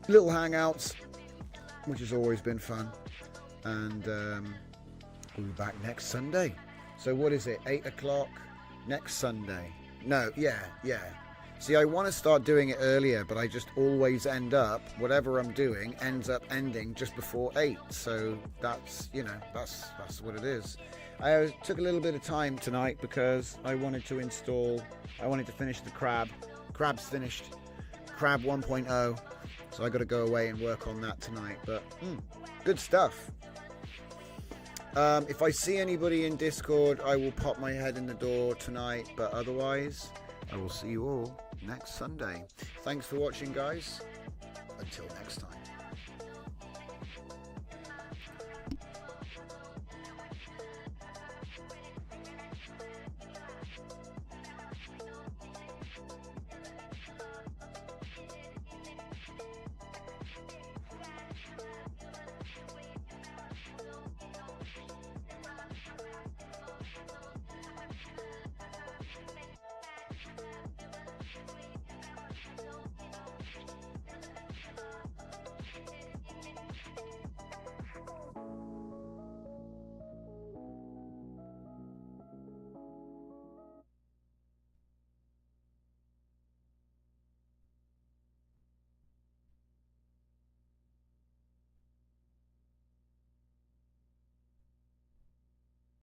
hangouts, which has always been fun. And we'll be back next Sunday. So what is it? 8 o'clock next Sunday? No, yeah. See, I want to start doing it earlier, but I just always end up, whatever I'm doing, ends up ending just before 8. So that's, you know, that's what it is. I took a little bit of time tonight because I wanted to finish the crab. Crab's finished. Crab 1.0. So I got to go away and work on that tonight. But good stuff. If I see anybody in Discord, I will pop my head in the door tonight. But otherwise, I will see you all next Sunday. Thanks for watching, guys. Until next time.